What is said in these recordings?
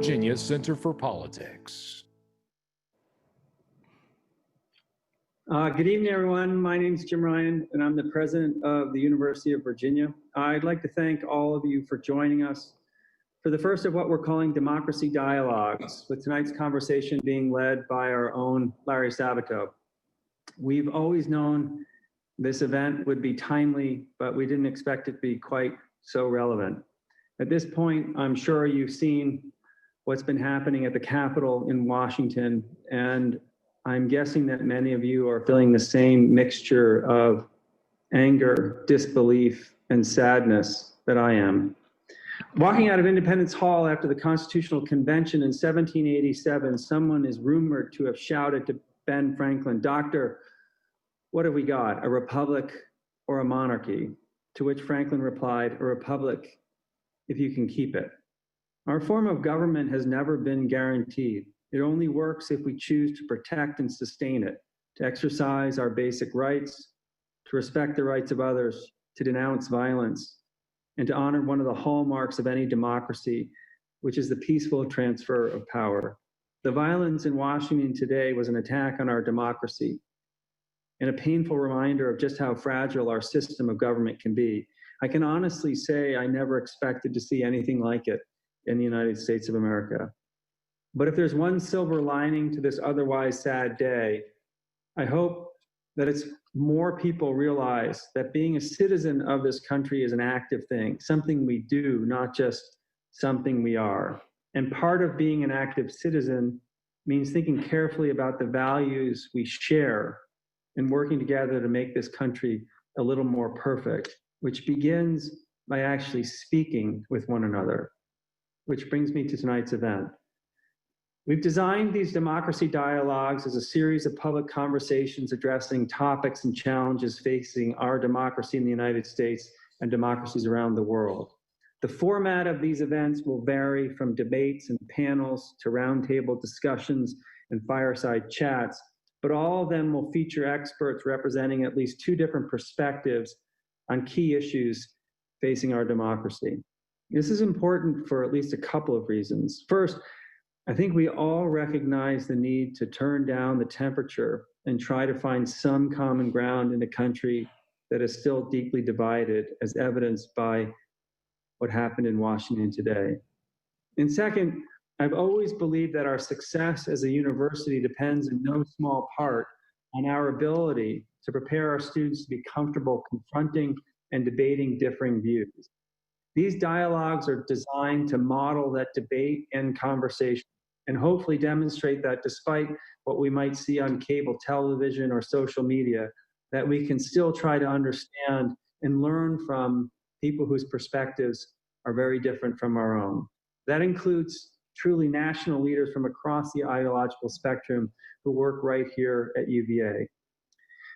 Virginia Center for Politics. Good evening, everyone. My name is Jim Ryan, and I'm the president of the University of Virginia. I'd like to thank all of you for joining us for the first of what we're calling Democracy Dialogues, with tonight's conversation being led by our own Larry Sabato. We've always known this event would be timely, but we didn't expect it to be quite so relevant. At this point, I'm sure you've seen what's been happening at the Capitol in Washington, and I'm guessing that many of you are feeling the same mixture of anger, disbelief, and sadness that I am. Walking out of Independence Hall after the Constitutional Convention in 1787, someone is rumored to have shouted to Ben Franklin, "Doctor, what have we got, a republic or a monarchy?" To which Franklin replied, "A republic, if you can keep it." Our form of government has never been guaranteed. It only works if we choose to protect and sustain it, to exercise our basic rights, to respect the rights of others, to denounce violence, and to honor one of the hallmarks of any democracy, which is the peaceful transfer of power. The violence in Washington today was an attack on our democracy and a painful reminder of just how fragile our system of government can be. I can honestly say I never expected to see anything like it in the United States of America. But if there's one silver lining to this otherwise sad day, I hope that it's more people realize that being a citizen of this country is an active thing, something we do, not just something we are. And part of being an active citizen means thinking carefully about the values we share and working together to make this country a little more perfect, which begins by actually speaking with one another, which brings me to tonight's event. We've designed these democracy dialogues as a series of public conversations addressing topics and challenges facing our democracy in the United States and democracies around the world. The format of these events will vary from debates and panels to roundtable discussions and fireside chats, but all of them will feature experts representing at least two different perspectives on key issues facing our democracy. This is important for at least a couple of reasons. First, I think we all recognize the need to turn down the temperature and try to find some common ground in a country that is still deeply divided, as evidenced by what happened in Washington today. And second, I've always believed that our success as a university depends in no small part on our ability to prepare our students to be comfortable confronting and debating differing views. These dialogues are designed to model that debate and conversation, and hopefully demonstrate that despite what we might see on cable television or social media, that we can still try to understand and learn from people whose perspectives are very different from our own. That includes truly national leaders from across the ideological spectrum who work right here at UVA.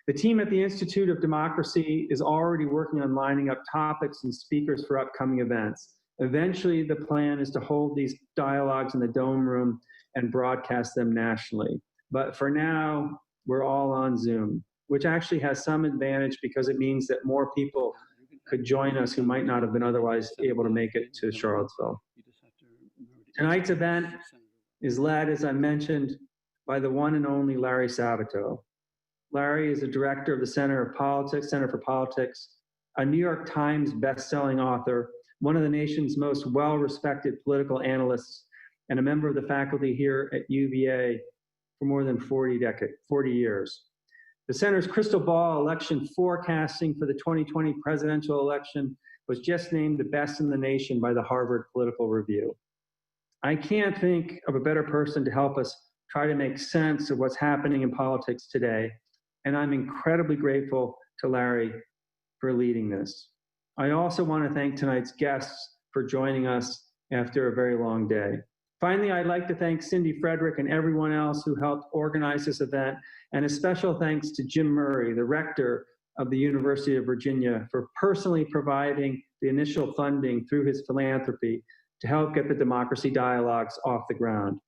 The team at the Institute of Democracy is already working on lining up topics and speakers for upcoming events. Eventually, the plan is to hold these dialogues in the Dome Room and broadcast them nationally. But for now, we're all on Zoom, which actually has some advantage because it means that more people could join us who might not have been otherwise able to make it to Charlottesville. Tonight's event is led, as I mentioned, by the one and only Larry Sabato. Larry is the director of the Center for Politics, a New York Times best-selling author, one of the nation's most well-respected political analysts, and a member of the faculty here at UVA for more than 40 years. The center's crystal ball election forecasting for the 2020 presidential election was just named the best in the nation by the Harvard Political Review. I can't think of a better person to help us try to make sense of what's happening in politics today, and I'm incredibly grateful to Larry for leading this. I also want to thank tonight's guests for joining us after a very long day. Finally, I'd like to thank Cindy Frederick and everyone else who helped organize this event, and a special thanks to Jim Murray, the rector of the University of Virginia, for personally providing the initial funding through his philanthropy to help get the democracy dialogues off the ground.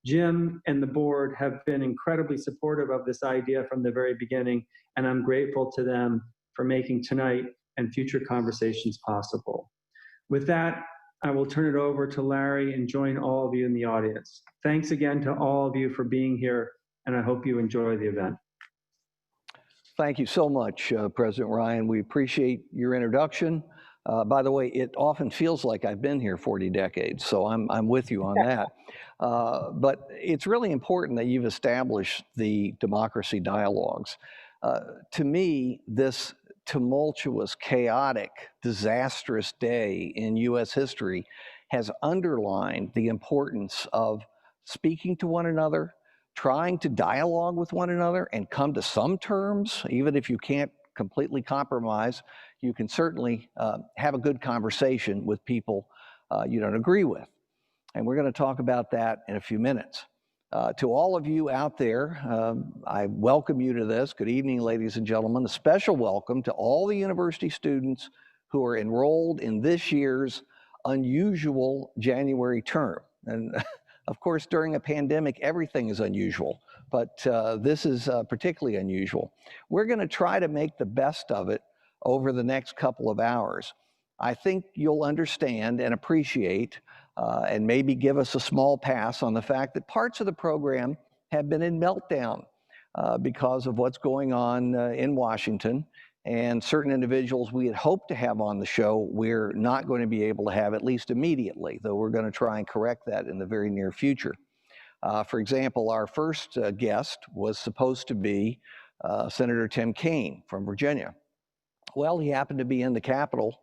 Jim and the board have been incredibly supportive of this idea from the very beginning, and I'm grateful to them for making tonight and future conversations possible. With that, I will turn it over to Larry and join all of you in the audience. Thanks again to all of you for being here, and I hope you enjoy the event. Thank you so much, President Ryan. We appreciate your introduction. By the way, it often feels like I've been here 40 decades, so I'm with you on that. But it's really important that you've established the democracy dialogues. To me, this tumultuous, chaotic, disastrous day in U.S. history has underlined the importance of speaking to one another, trying to dialogue with one another and come to some terms. Even if you can't completely compromise, you can certainly have a good conversation with people you don't agree with. And we're going to talk about that in a few minutes. To all of you out there, I welcome you to this. Good evening, ladies and gentlemen. A special welcome to all the university students who are enrolled in this year's unusual January term. And of course, during a pandemic, everything is unusual, but this is particularly unusual. We're going to try to make the best of it over the next couple of hours. I think you'll understand and appreciate and maybe give us a small pass on the fact that parts of the program have been in meltdown because of what's going on in Washington. And certain individuals we had hoped to have on the show, we're not going to be able to have, at least immediately, though we're going to try and correct that in the very near future. For example, our first guest was supposed to be Senator Tim Kaine from Virginia. Well, he happened to be in the Capitol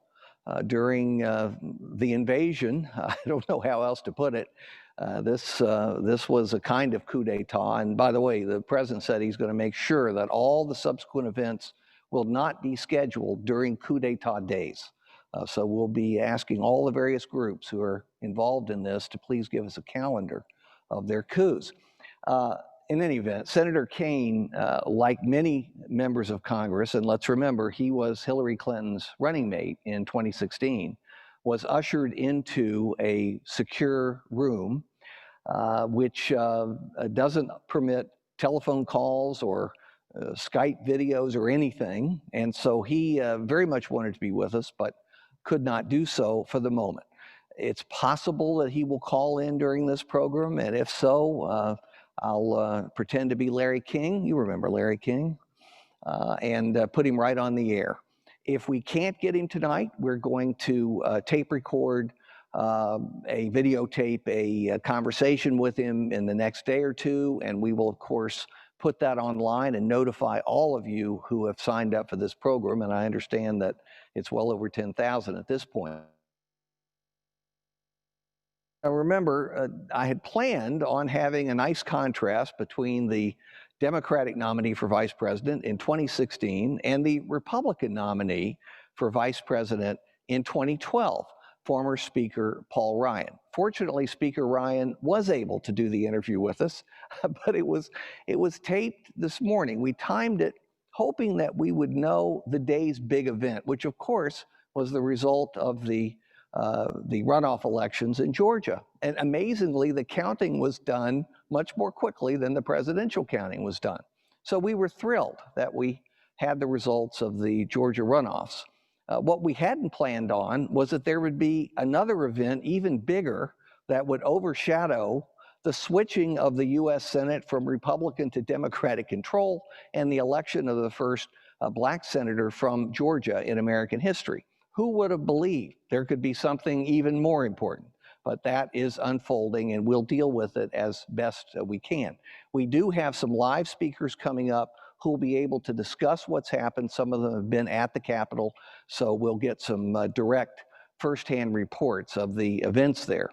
during the invasion. I don't know how else to put it. This was a kind of coup d'etat. And by the way, the president said he's going to make sure that all the subsequent events will not be scheduled during coup d'etat days. So we'll be asking all the various groups who are involved in this to please give us a calendar of their coups. In any event, Senator Kaine, like many members of Congress, and let's remember he was Hillary Clinton's running mate in 2016, was ushered into a secure room, which doesn't permit telephone calls or Skype videos or anything. And so he very much wanted to be with us, but could not do so for the moment. It's possible that he will call in during this program, and if so, I'll pretend to be Larry King. You remember Larry King? And put him right on the air. If we can't get him tonight, we're going to tape record a videotape, a conversation with him in the next day or two, and we will, of course, put that online and notify all of you who have signed up for this program, and I understand that it's well over 10,000 at this point. Now remember, I had planned on having a nice contrast between the Democratic nominee for vice president in 2016 and the Republican nominee for vice president in 2012, former Speaker Paul Ryan. Fortunately, Speaker Ryan was able to do the interview with us, but it was taped this morning. We timed it hoping that we would know the day's big event, which of course was the result of the runoff elections in Georgia. And amazingly, the counting was done much more quickly than the presidential counting was done. So we were thrilled that we had the results of the Georgia runoffs. What we hadn't planned on was that there would be another event even bigger that would overshadow the switching of the U.S. Senate from Republican to Democratic control and the election of the first black senator from Georgia in American history. Who would have believed there could be something even more important? But that is unfolding, and we'll deal with it as best we can. We do have some live speakers coming up who will be able to discuss what's happened. Some of them have been at the Capitol, so we'll get some direct firsthand reports of the events there.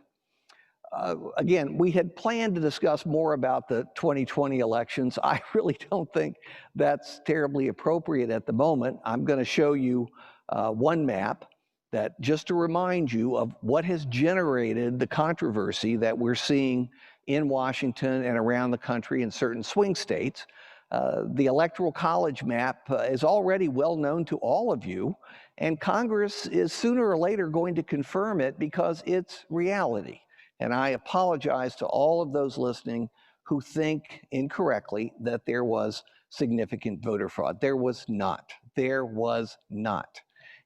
Again, we had planned to discuss more about the 2020 elections. I really don't think that's terribly appropriate at the moment. I'm going to show you one map that just to remind you of what has generated the controversy that we're seeing in Washington and around the country in certain swing states. The Electoral College map is already well known to all of you, and Congress is sooner or later going to confirm it because it's reality. And I apologize to all of those listening who think incorrectly that there was significant voter fraud. There was not. There was not.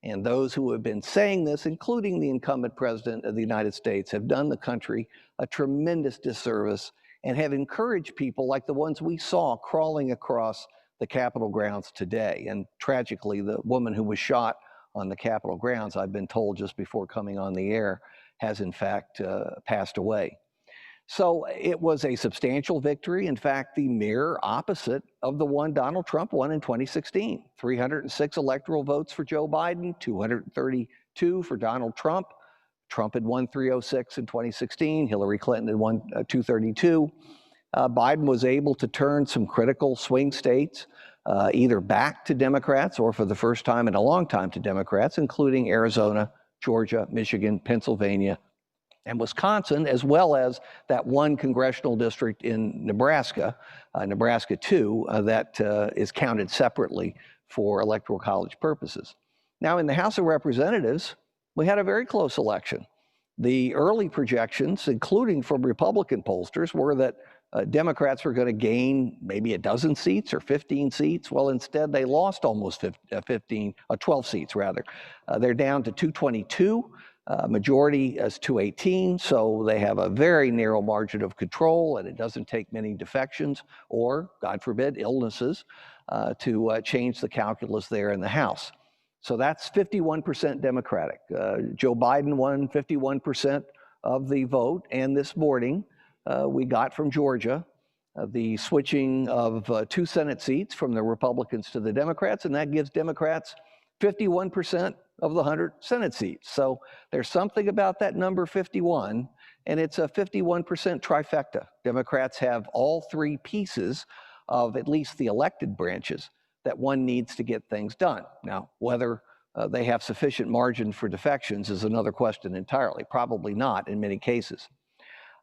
And those who have been saying this, including the incumbent president of the United States, have done the country a tremendous disservice and have encouraged people like the ones we saw crawling across the Capitol grounds today. And tragically, the woman who was shot on the Capitol grounds, I've been told just before coming on the air, has in fact passed away. So it was a substantial victory. In fact, the mirror opposite of the one Donald Trump won in 2016. 306 electoral votes for Joe Biden, 232 for Donald Trump. Trump had won 306 in 2016. Hillary Clinton had won 232. Biden was able to turn some critical swing states either back to Democrats or for the first time in a long time to Democrats, including Arizona, Georgia, Michigan, Pennsylvania, and Wisconsin, as well as that one congressional district in Nebraska, Nebraska 2, that is counted separately for electoral college purposes. Now, in the House of Representatives, we had a very close election. The early projections, including from Republican pollsters, were that Democrats were going to gain maybe a dozen seats or 15 seats. Well, instead, they lost almost 12 seats, rather. They're down to 222. Majority is 218, so they have a very narrow margin of control, and it doesn't take many defections or, God forbid, illnesses to change the calculus there in the House. So that's 51% Democratic. Joe Biden won 51% of the vote, and this morning we got from Georgia the switching of 2 Senate seats from the Republicans to the Democrats, and that gives Democrats 51% of the 100 Senate seats. So there's something about that number 51, and it's a 51% trifecta. Democrats have all three pieces of at least the elected branches that one needs to get things done. Now, whether they have sufficient margin for defections is another question entirely. Probably not in many cases.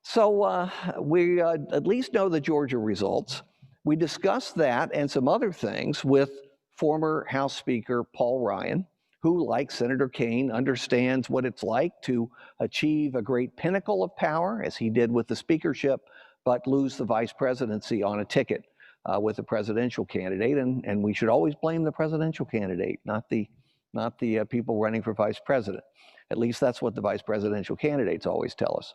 So we at least know the Georgia results. We discussed that and some other things with former House Speaker Paul Ryan, who, like Senator Kaine, understands what it's like to achieve a great pinnacle of power, as he did with the speakership, but lose the vice presidency on a ticket with a presidential candidate. And we should always blame the presidential candidate, not the people running for vice president. At least that's what the vice presidential candidates always tell us.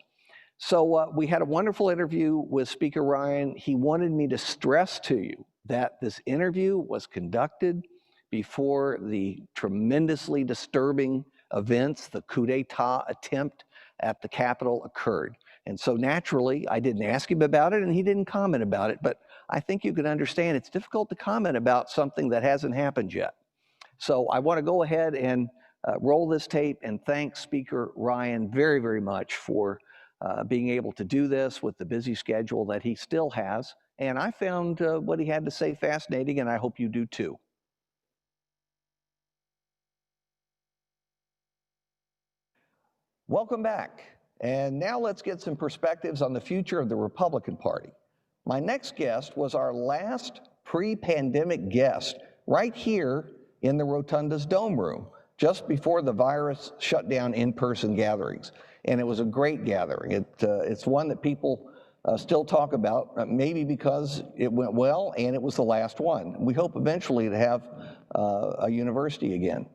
So we had a wonderful interview with Speaker Ryan. He wanted me to stress to you that this interview was conducted before the tremendously disturbing events, the coup d'etat attempt at the Capitol occurred. And so naturally, I didn't ask him about it and he didn't comment about it, but I think you can understand it's difficult to comment about something that hasn't happened yet. So I want to go ahead and roll this tape and thank Speaker Ryan very, very much for being able to do this with the busy schedule that he still has. And I found what he had to say fascinating, and I hope you do too. Welcome back. And now let's get some perspectives on the future of the Republican Party. My next guest was our last pre-pandemic guest right here in the Rotunda's Dome Room, just before the virus shut down in-person gatherings. And it was a great gathering. It's one that people still talk about, maybe because it went well and it was the last one. We hope eventually to have a university again.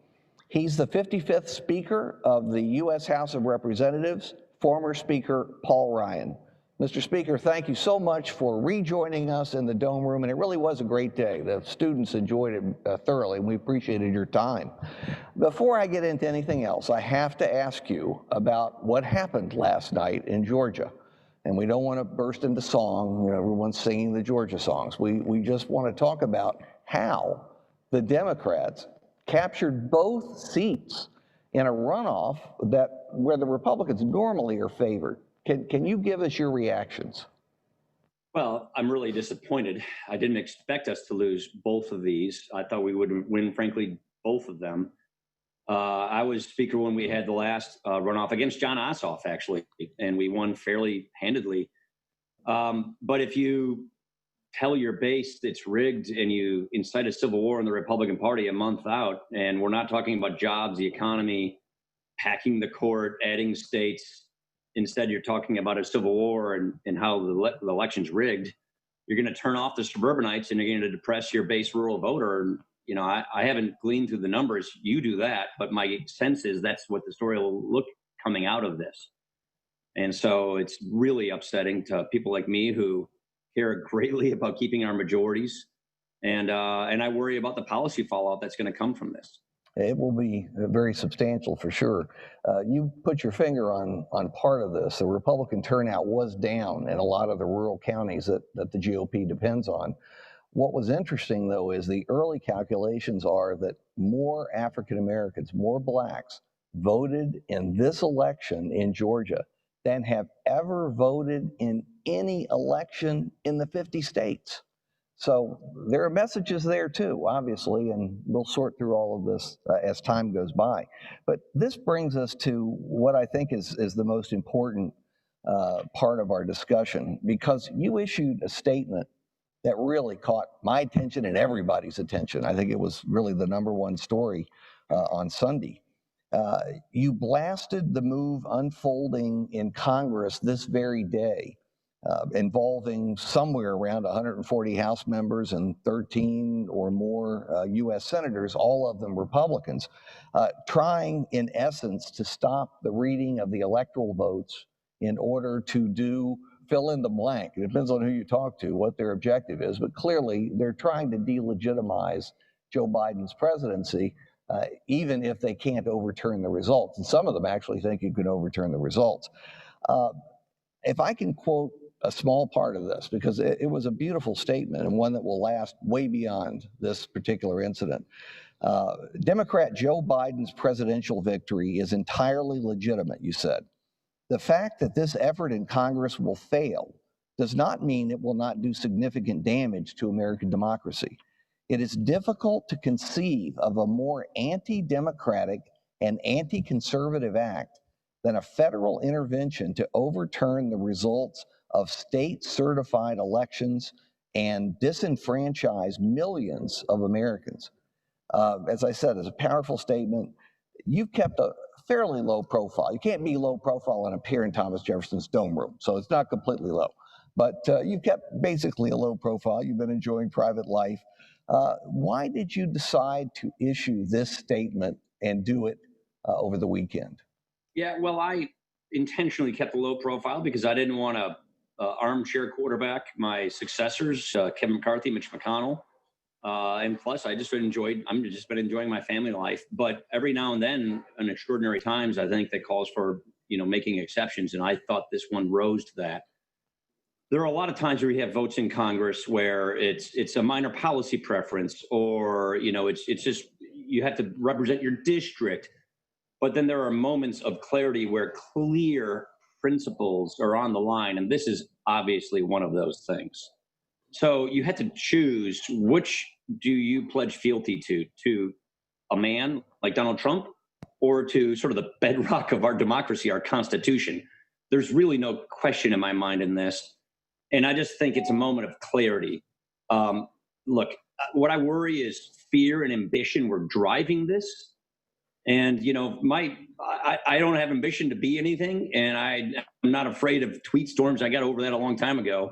He's the 55th Speaker of the U.S. House of Representatives, former Speaker Paul Ryan. Mr. Speaker, thank you so much for rejoining us in the Dome Room, and it really was a great day. The students enjoyed it thoroughly, and we appreciated your time. Before I get into anything else, I have to ask you about what happened last night in Georgia. And we don't want to burst into song, everyone's singing the Georgia songs. We just want to talk about how the Democrats captured both seats in a runoff where the Republicans normally are favored. Can you give us your reactions? Well, I'm really disappointed. I didn't expect us to lose both of these. I thought we would win, frankly, both of them. I was Speaker when we had the last runoff against Jon Ossoff, actually, and we won fairly handedly. But if you tell your base it's rigged and you incite a civil war in the Republican Party a month out, and we're not talking about jobs, the economy, packing the court, adding states, instead you're talking about a civil war and how the election's rigged, you're going to turn off the suburbanites and you're going to depress your base rural voter. I haven't gleaned through the numbers. You do that, but my sense is that's what the story will look coming out of this. And so it's really upsetting to people like me who care greatly about keeping our majorities, and I worry about the policy fallout that's going to come from this. It will be very substantial for sure. You put your finger on part of this. The Republican turnout was down in a lot of the rural counties that the GOP depends on. What was interesting, though, is the early calculations are that more African Americans, more blacks, voted in this election in Georgia than have ever voted in any election in the 50 states. So there are messages there too, obviously, and we'll sort through all of this as time goes by. But this brings us to what I think is the most important part of our discussion, because you issued a statement that really caught my attention and everybody's attention. I think it was really the #1 story on Sunday. You blasted the move unfolding in Congress this very day, involving somewhere around 140 House members and 13 or more U.S. senators, all of them Republicans, trying, in essence, to stop the reading of the electoral votes in order to do fill in the blank. It depends on who you talk to, what their objective is, but clearly they're trying to delegitimize Joe Biden's presidency, even if they can't overturn the results. And some of them actually think you can overturn the results. If I can quote a small part of this, because it was a beautiful statement and one that will last way beyond this particular incident. Democrat Joe Biden's presidential victory is entirely legitimate, you said. The fact that this effort in Congress will fail does not mean it will not do significant damage to American democracy. It is difficult to conceive of a more anti-democratic and anti-conservative act than a federal intervention to overturn the results of state-certified elections and disenfranchise millions of Americans. As I said, it's a powerful statement. You've kept a fairly low profile. You can't be low profile and appear in Thomas Jefferson's dome room, so it's not completely low. But you've kept basically a low profile. You've been enjoying private life. Why did you decide to issue this statement and do it over the weekend? Yeah, well, I intentionally kept a low profile because I didn't want to armchair quarterback my successors, Kevin McCarthy, Mitch McConnell. And plus, I'm just been enjoying my family life. But every now and then, in extraordinary times, I think that calls for, making exceptions. And I thought this one rose to that. There are a lot of times where we have votes in Congress where it's a minor policy preference, or, it's just you have to represent your district. But then there are moments of clarity where clear principles are on the line. And this is obviously one of those things. So you had to choose, which do you pledge fealty to a man like Donald Trump, or to sort of the bedrock of our democracy, our Constitution? There's really no question in my mind in this. And I just think it's a moment of clarity. Look, what I worry is fear and ambition were driving this. And, I don't have ambition to be anything, and I'm not afraid of tweet storms. I got over that a long time ago.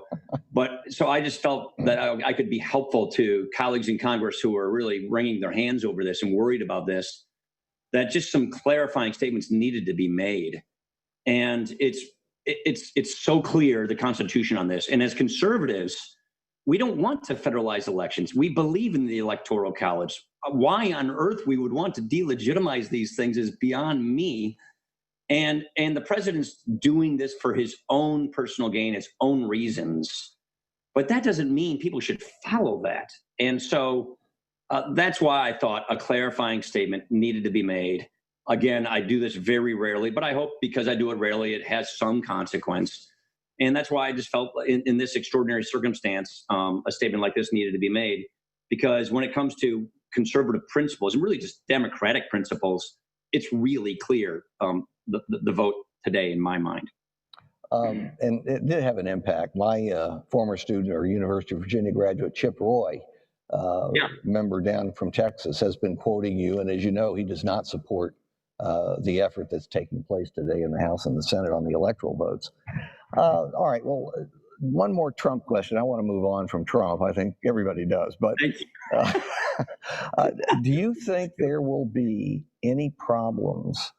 But so I just felt that I could be helpful to colleagues in Congress who are really wringing their hands over this and worried about this, that just some clarifying statements needed to be made. And it's so clear, the Constitution on this. And as conservatives, we don't want to federalize elections. We believe in the Electoral College. Why on earth we would want to delegitimize these things is beyond me. And the president's doing this for his own personal gain, his own reasons. But that doesn't mean people should follow that. And so that's why I thought a clarifying statement needed to be made. Again, I do this very rarely, but I hope because I do it rarely, it has some consequence. And that's why I just felt in this extraordinary circumstance, a statement like this needed to be made. Because when it comes to conservative principles and really just democratic principles, it's really clear, the vote today in my mind. And it did have an impact. My former student or University of Virginia graduate, Chip Roy, member down from Texas, has been quoting you. And as you know, he does not support the effort that's taking place today in the House and the Senate on the electoral votes. All right, well, one more Trump question. I want to move on from Trump. I think everybody does. But Thank you. do you think there will be any problems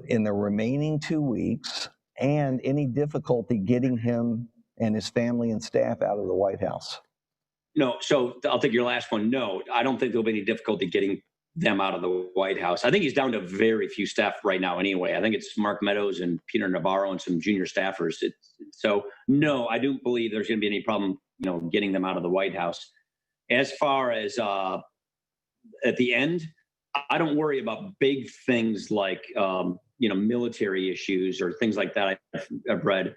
in the remaining 2 weeks and any difficulty getting him and his family and staff out of the White House? No, so I'll take your last one. No, I don't think there'll be any difficulty getting them out of the White House. I think he's down to very few staff right now anyway. I think it's Mark Meadows and Peter Navarro and some junior staffers. So no, I don't believe there's going to be any problem, getting them out of the White House. As far as at the end, I don't worry about big things like, military issues or things like that I've read.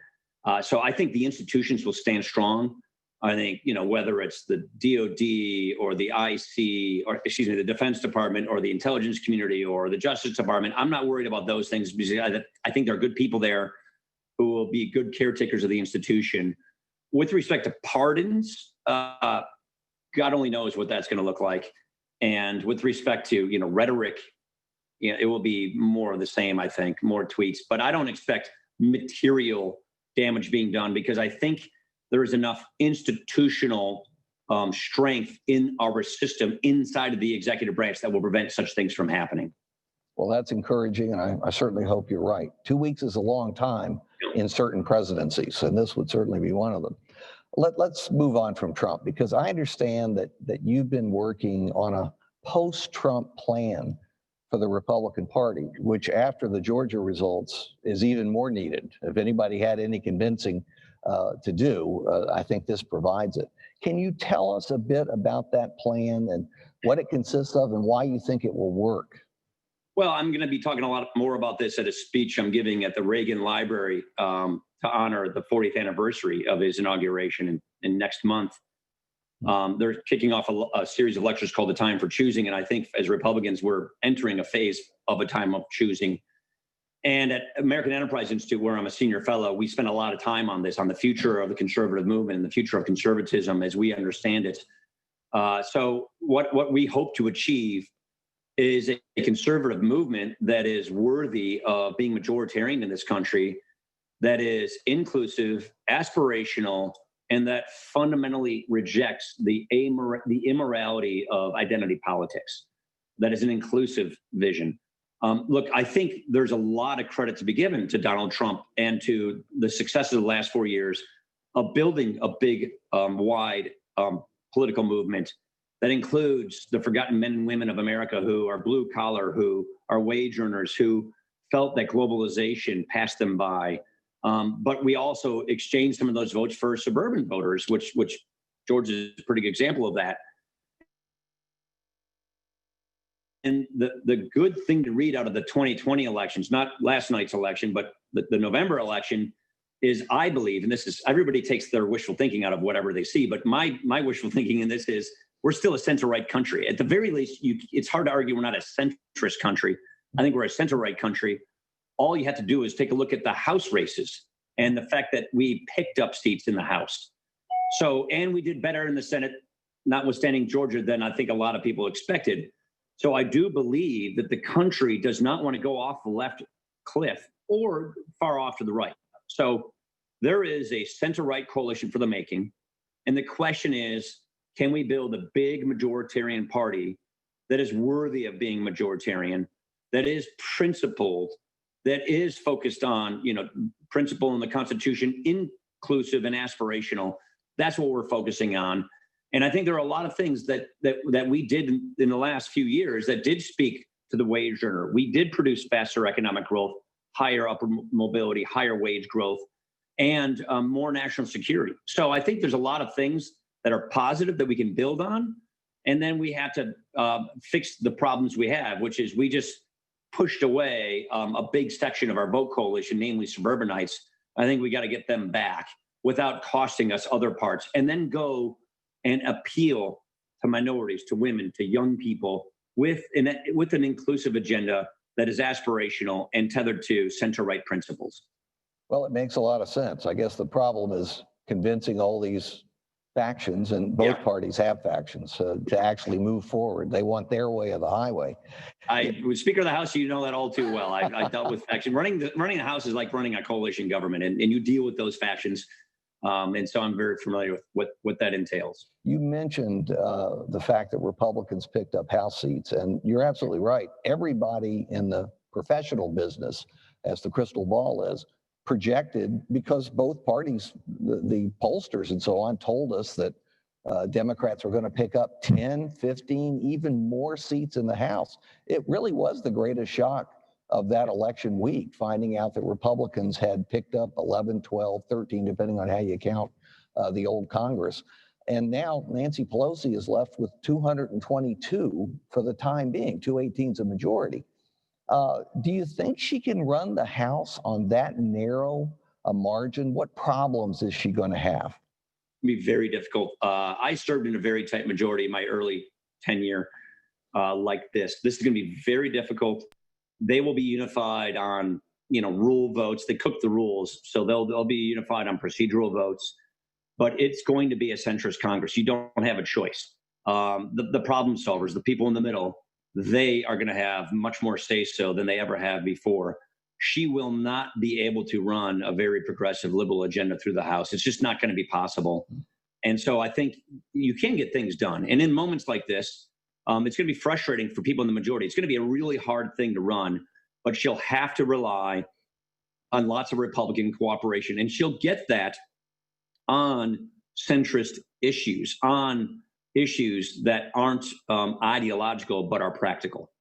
So I think the institutions will stand strong. I think, whether it's the DOD or the IC, or the Defense Department or the intelligence community or the Justice Department, I'm not worried about those things because I think there are good people there who will be good caretakers of the institution. With respect to pardons, God only knows what that's going to look like. And with respect to, rhetoric, it will be more of the same, I think, more tweets. But I don't expect material damage being done because I think there is enough institutional strength in our system inside of the executive branch that will prevent such things from happening. Well, that's encouraging, and I certainly hope you're right. 2 weeks is a long time in certain presidencies, and this would certainly be one of them. Let's move on from Trump, because I understand that you've been working on a post-Trump plan for the Republican Party, which after the Georgia results is even more needed. If anybody had any convincing to do, I think this provides it. Can you tell us a bit about that plan and what it consists of and why you think it will work? Well, I'm going to be talking a lot more about this at a speech I'm giving at the Reagan Library to honor the 40th anniversary of his inauguration in next month. They're kicking off a series of lectures called The Time for Choosing. And I think as Republicans, we're entering a phase of a time of choosing. And at American Enterprise Institute, where I'm a senior fellow, we spend a lot of time on this, on the future of the conservative movement and the future of conservatism as we understand it. So what we hope to achieve is a conservative movement that is worthy of being majoritarian in this country, that is inclusive, aspirational, and that fundamentally rejects the immorality of identity politics. That is an inclusive vision. Look, I think there's a lot of credit to be given to Donald Trump and to the success of the last 4 years of building a big, wide political movement that includes the forgotten men and women of America who are blue collar, who are wage earners, who felt that globalization passed them by. But we also exchanged some of those votes for suburban voters, which Georgia is a pretty good example of that. And the good thing to read out of the 2020 elections, not last night's election, but the November election, is I believe, and this is, everybody takes their wishful thinking out of whatever they see, but my wishful thinking in this is we're still a center-right country. At the very least, it's hard to argue we're not a centrist country. I think we're a center-right country. All you have to do is take a look at the House races and the fact that we picked up seats in the House. So, and we did better in the Senate, notwithstanding Georgia, than I think a lot of people expected. So I do believe that the country does not want to go off the left cliff or far off to the right. So there is a center-right coalition for the making. And the question is, can we build a big majoritarian party that is worthy of being majoritarian, that is principled, that is focused on, principle in the Constitution, inclusive and aspirational? That's what we're focusing on. And I think there are a lot of things that we did in the last few years that did speak to the wage earner. We did produce faster economic growth, higher upper mobility, higher wage growth, and more national security. So I think there's a lot of things that are positive that we can build on. And then we have to fix the problems we have, which is we just pushed away a big section of our vote coalition, namely suburbanites. I think we got to get them back without costing us other parts, and then go and appeal to minorities, to women, to young people with an inclusive agenda that is aspirational and tethered to center-right principles. Well, it makes a lot of sense. I guess the problem is convincing all these factions, and both parties have factions, to actually move forward. They want their way of the highway. I was Speaker of the House, so you know that all too well. I dealt with factions. Running the House is like running a coalition government, and you deal with those factions And so I'm very familiar with what that entails. You mentioned the fact that Republicans picked up House seats, and you're absolutely right. Everybody in the professional business, as the crystal ball is, projected, because both parties, the pollsters and so on, told us that Democrats were going to pick up 10, 15, even more seats in the House. It really was the greatest shock of that election week, finding out that Republicans had picked up 11, 12, 13, depending on how you count the old Congress. And now Nancy Pelosi is left with 222 for the time being. 218 is a majority. Do you think she can run the House on that narrow a margin? What problems is she going to have? Be very difficult. I served in a very tight majority in my early tenure like this. This is going to be very difficult. They will be unified on, rule votes. They cook the rules, so they'll be unified on procedural votes. But it's going to be a centrist Congress. You don't have a choice. The problem solvers, the people in the middle, they are going to have much more say-so than they ever have before. She will not be able to run a very progressive liberal agenda through the House. It's just not going to be possible. And so I think you can get things done. And in moments like this, it's going to be frustrating for people in the majority. It's going to be a really hard thing to run, but she'll have to rely on lots of Republican cooperation. And she'll get that on centrist issues, on issues that aren't ideological but are practical.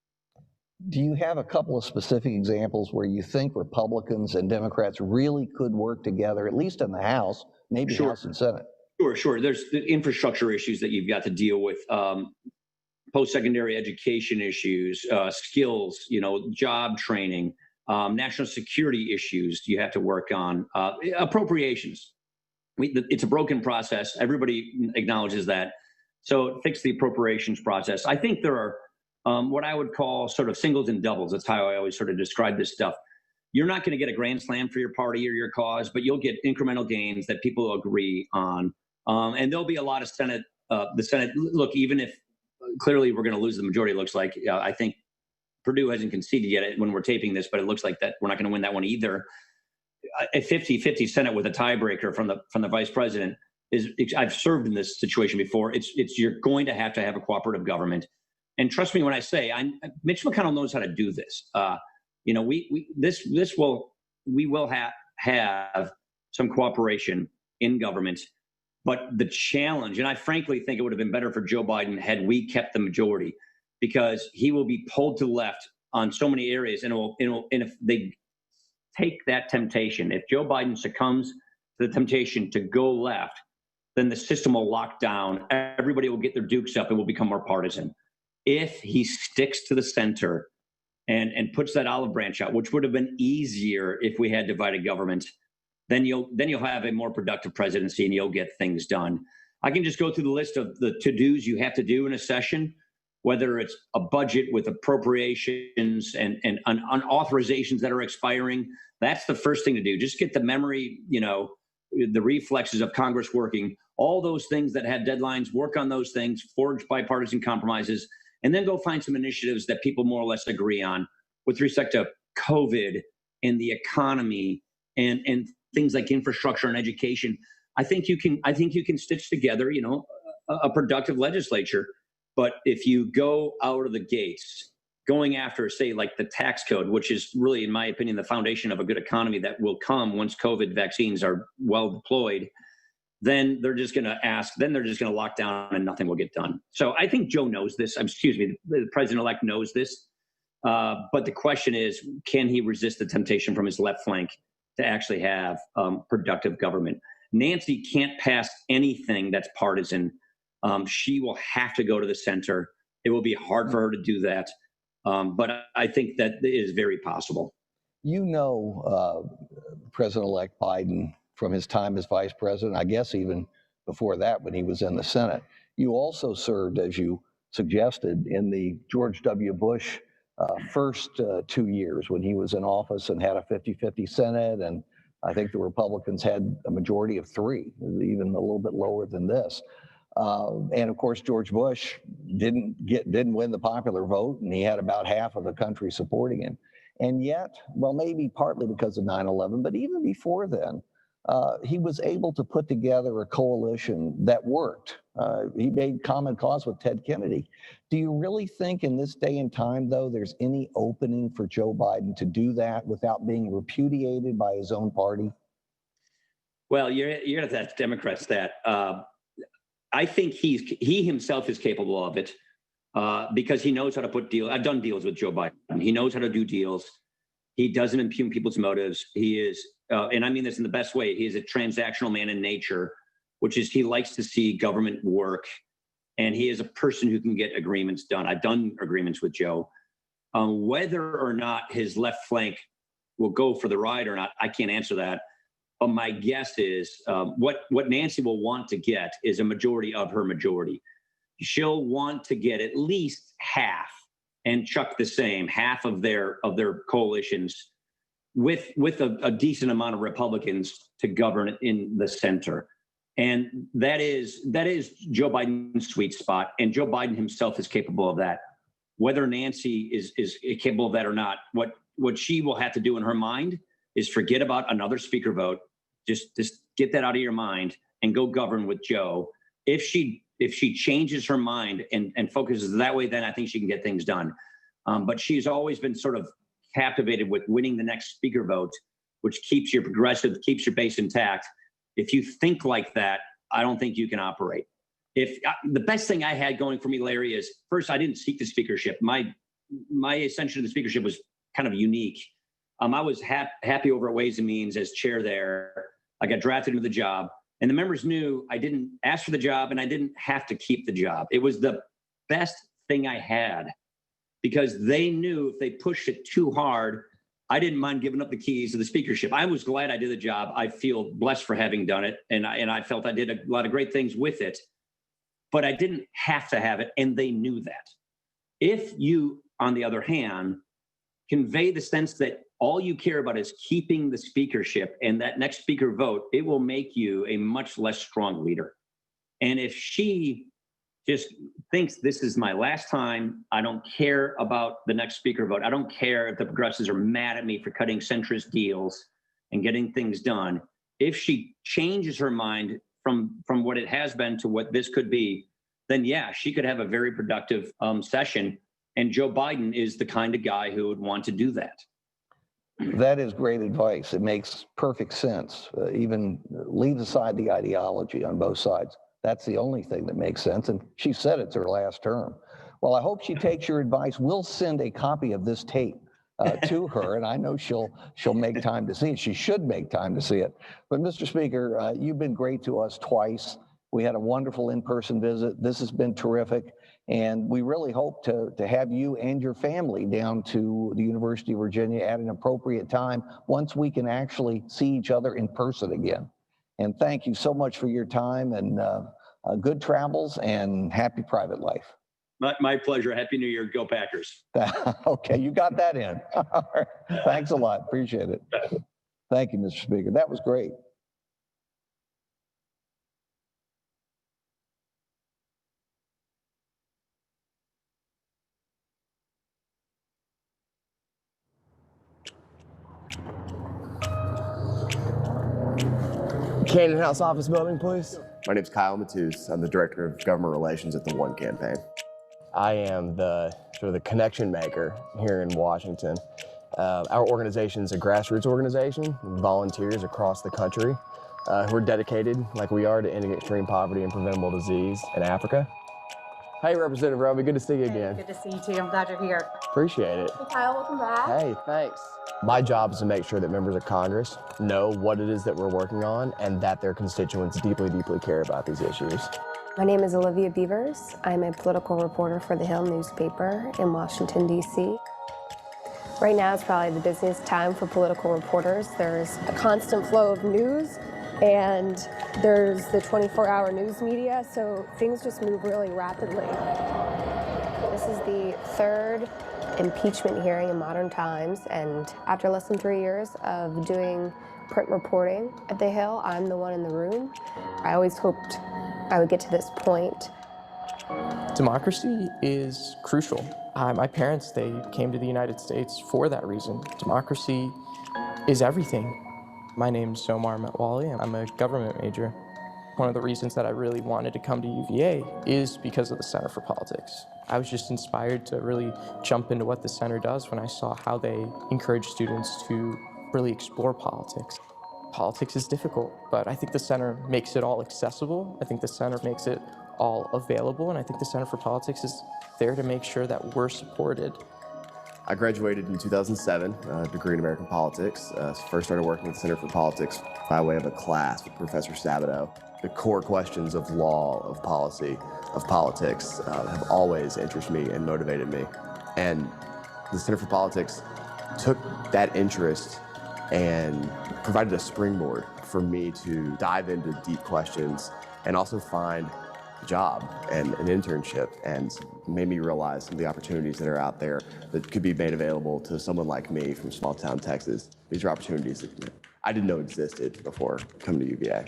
Do you have a couple of specific examples where you think Republicans and Democrats really could work together, at least in the House, maybe Sure. House and Senate? Sure. There's the infrastructure issues that you've got to deal with, post-secondary education issues, skills, job training, national security issues you have to work on, appropriations. It's a broken process. Everybody acknowledges that. So fix the appropriations process. I think there are what I would call sort of singles and doubles. That's how I always sort of describe this stuff. You're not going to get a grand slam for your party or your cause, but you'll get incremental gains that people agree on. And there'll be a lot of the Senate, look, even if clearly we're going to lose the majority, it looks like. I think Purdue hasn't conceded yet when we're taping this, but it looks like that we're not going to win that one either. A 50-50 Senate with a tiebreaker from the vice president is, I've served in this situation before. It's you're going to have a cooperative government. And trust me when I say, Mitch McConnell knows how to do this. We will have some cooperation in government, but the challenge, and I frankly think it would have been better for Joe Biden had we kept the majority, because he will be pulled to the left on so many areas, and if they take that temptation, if Joe Biden succumbs to the temptation to go left, then the system will lock down. Everybody will get their dukes up and will become more partisan. If he sticks to the center and puts that olive branch out, which would have been easier if we had divided government, then you'll have a more productive presidency and you'll get things done. I can just go through the list of the to-dos you have to do in a session, whether it's a budget with appropriations and on authorizations that are expiring. That's the first thing to do. Just get the memory, the reflexes of Congress working. All those things that had deadlines, work on those things, forge bipartisan compromises, and then go find some initiatives that people more or less agree on with respect to COVID and the economy and things like infrastructure and education. I think you can stitch together, a productive legislature. But if you go out of the gates, going after, say, like the tax code, which is really, in my opinion, the foundation of a good economy that will come once COVID vaccines are well deployed, then they're just going to lock down and nothing will get done. So I think Joe knows this. The president-elect knows this. But the question is, can he resist the temptation from his left flank to actually have productive government? Nancy can't pass anything that's partisan. She will have to go to the center. It will be hard for her to do that. But I think that it is very possible. President-elect Biden from his time as vice president, I guess even before that when he was in the Senate. You also served, as you suggested, in the George W. Bush first 2 years when he was in office and had a 50-50 Senate. And I think the Republicans had a majority of 3, even a little bit lower than this. And of course, George Bush didn't win the popular vote, and he had about half of the country supporting him. And yet, well, maybe partly because of 9/11, but even before then, he was able to put together a coalition that worked. He made common cause with Ted Kennedy. Do you really think in this day and time, though, there's any opening for Joe Biden to do that without being repudiated by his own party? Well, you're going to have to Democrats that. I think he himself is capable of it because he knows how to put deals. I've done deals with Joe Biden. He knows how to do deals. He doesn't impugn people's motives. He is, and I mean this in the best way, he is a transactional man in nature, which is he likes to see government work. And he is a person who can get agreements done. I've done agreements with Joe. Whether or not his left flank will go for the ride or not, I can't answer that. But my guess is what Nancy will want to get is a majority of her majority. She'll want to get at least half, and Chuck the same, half of their coalitions with a decent amount of Republicans to govern in the center. And that is Joe Biden's sweet spot. And Joe Biden himself is capable of that. Whether Nancy is capable of that or not, what she will have to do in her mind is forget about another speaker vote. Just get that out of your mind and go govern with Joe. If she changes her mind and focuses that way, then I think she can get things done. But she's always been sort of captivated with winning the next speaker vote, which keeps your progressive, keeps your base intact. If you think like that, I don't think you can operate. The best thing I had going for me, Larry, is first, I didn't seek the speakership. My ascension to the speakership was kind of unique. I was happy over at Ways and Means as chair there. I got drafted into the job, and the members knew I didn't ask for the job and I didn't have to keep the job. It was the best thing I had because they knew if they pushed it too hard, I didn't mind giving up the keys to the speakership. I was glad I did the job. I feel blessed for having done it, and I felt I did a lot of great things with it, but I didn't have to have it, and they knew that. If you, on the other hand, convey the sense that all you care about is keeping the speakership and that next speaker vote, it will make you a much less strong leader. And if she just thinks this is my last time, I don't care about the next speaker vote. I don't care if the progressives are mad at me for cutting centrist deals and getting things done. If she changes her mind from what it has been to what this could be, then yeah, she could have a very productive session. And Joe Biden is the kind of guy who would want to do that. That is great advice. It makes perfect sense. Even leave aside the ideology on both sides. That's the only thing that makes sense. And she said it's her last term. Well, I hope she takes your advice. We'll send a copy of this tape to her, and I know she'll make time to see it. She should make time to see it. But Mr. Speaker, you've been great to us twice. We had a wonderful in-person visit. This has been terrific. And we really hope to have you and your family down to the University of Virginia at an appropriate time once we can actually see each other in person again. And thank you so much for your time, and good travels and happy private life. My pleasure. Happy New Year. Go Packers. Okay, you got that in. All right. Thanks a lot. Appreciate it. Thank you, Mr. Speaker. That was great. Cannon House Office Building, please. My name is Kyle Matus. I'm the Director of Government Relations at the One Campaign. I am the connection maker here in Washington. Our organization is a grassroots organization, volunteers across the country who are dedicated, like we are, to ending extreme poverty and preventable disease in Africa. Hey, Representative Roby, good to see you again. Good to see you too. I'm glad you're here. Appreciate it. Hey, Kyle, welcome back. Hey, thanks. My job is to make sure that members of Congress know what it is that we're working on and that their constituents deeply, deeply care about these issues. My name is Olivia Beavers. I'm a political reporter for the Hill newspaper in Washington, D.C. Right now is probably the busiest time for political reporters. There's a constant flow of news, and there's the 24-hour news media, so things just move really rapidly. This is the third impeachment hearing in modern times, and after less than 3 years of doing print reporting at the Hill, I'm the one in the room. I always hoped I would get to this point. Democracy is crucial. My parents, they came to the United States for that reason. Democracy is everything. My name's Somar Metwali, and I'm a government major. One of the reasons that I really wanted to come to UVA is because of the Center for Politics. I was just inspired to really jump into what the center does when I saw how they encourage students to really explore politics. Politics is difficult, but I think the center makes it all accessible. I think the center makes it all available, and I think the Center for Politics is there to make sure that we're supported. I graduated in 2007, a degree in American politics. First started working at the Center for Politics by way of a class with Professor Sabato. The core questions of law, of policy, of politics have always interested me and motivated me. And the Center for Politics took that interest and provided a springboard for me to dive into deep questions and also find a job and an internship, and made me realize some of the opportunities that are out there that could be made available to someone like me from small town Texas. These are opportunities that I didn't know existed before coming to UVA.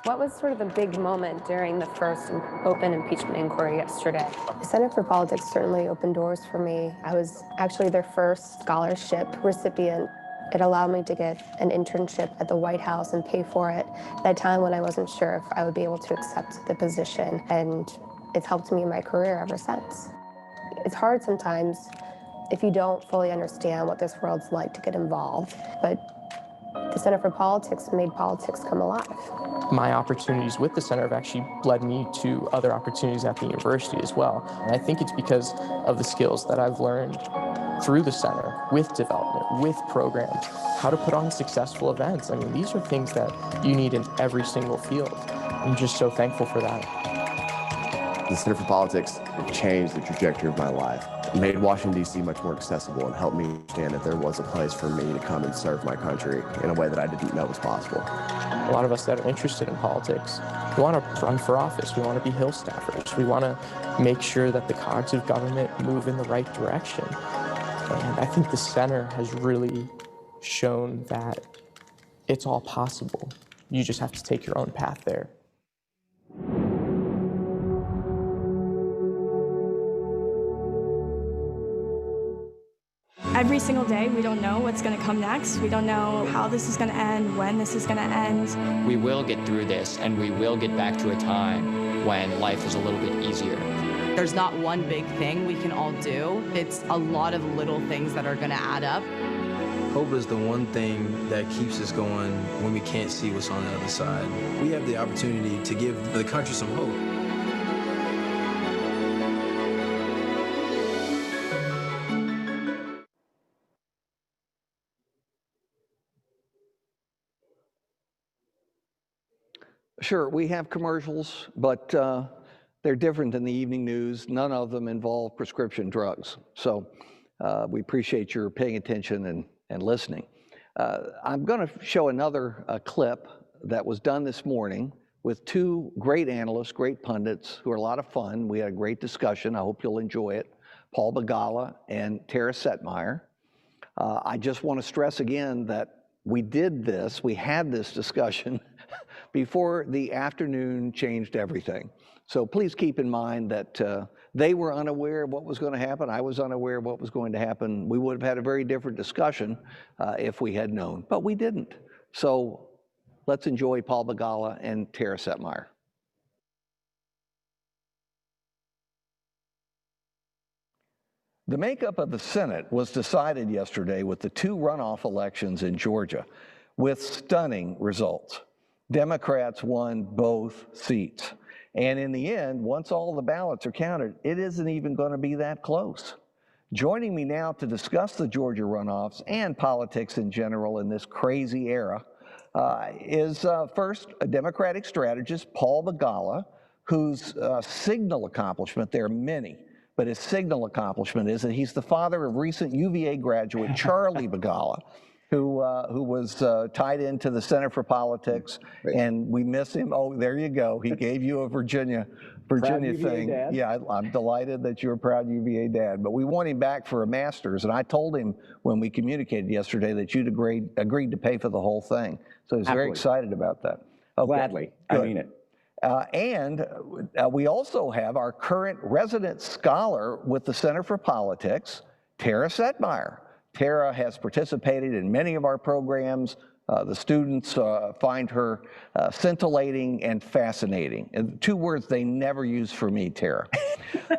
What was sort of the big moment during the first open impeachment inquiry yesterday? The Center for Politics certainly opened doors for me. I was actually their first scholarship recipient. It allowed me to get an internship at the White House and pay for it at a time when I wasn't sure if I would be able to accept the position, and it's helped me in my career ever since. It's hard sometimes if you don't fully understand what this world's like to get involved, but the Center for Politics made politics come alive. My opportunities with the center have actually led me to other opportunities at the university as well. And I think it's because of the skills that I've learned through the center, with development, with programs, how to put on successful events. I mean, these are things that you need in every single field. I'm just so thankful for that. The Center for Politics changed the trajectory of my life. It made Washington, D.C. much more accessible and helped me understand that there was a place for me to come and serve my country in a way that I didn't know was possible. A lot of us that are interested in politics, we want to run for office. We want to be Hill staffers. We want to make sure that the cogs of government move in the right direction. And I think the center has really shown that it's all possible. You just have to take your own path there. Every single day, we don't know what's going to come next. We don't know how this is going to end, when this is going to end. We will get through this, and we will get back to a time when life is a little bit easier. There's not one big thing we can all do. It's a lot of little things that are going to add up. Hope is the one thing that keeps us going when we can't see what's on the other side. We have the opportunity to give the country some hope. Sure, we have commercials, but they're different than the evening news. None of them involve prescription drugs. So we appreciate your paying attention and listening. I'm going to show another clip that was done this morning with two great analysts, great pundits who are a lot of fun. We had a great discussion. I hope you'll enjoy it. Paul Begala and Tara Setmeyer. I just want to stress again that we had this discussion before the afternoon changed everything. So please keep in mind that they were unaware of what was going to happen. I was unaware of what was going to happen. We would have had a very different discussion if we had known, but we didn't. So let's enjoy Paul Begala and Tara Setmeyer. The makeup of the Senate was decided yesterday with the two runoff elections in Georgia with stunning results. Democrats won both seats. And in the end, once all the ballots are counted, it isn't even going to be that close. Joining me now to discuss the Georgia runoffs and politics in general in this crazy era is first a Democratic strategist, Paul Begala, whose signal accomplishment, there are many, but his signal accomplishment is that he's the father of recent UVA graduate Charlie Begala, who was tied into the Center for Politics, and we miss him. Oh, there you go. He gave you a Virginia thing. Dad. Yeah, I'm delighted that you're a proud UVA dad. But we want him back for a master's, and I told him when we communicated yesterday that you'd agreed to pay for the whole thing. So he's very excited about that. Okay. Gladly, I mean it. And we also have our current resident scholar with the Center for Politics, Tara Setmeyer. Tara has participated in many of our programs, The students find her scintillating and fascinating. And 2 words they never use for me, Tara.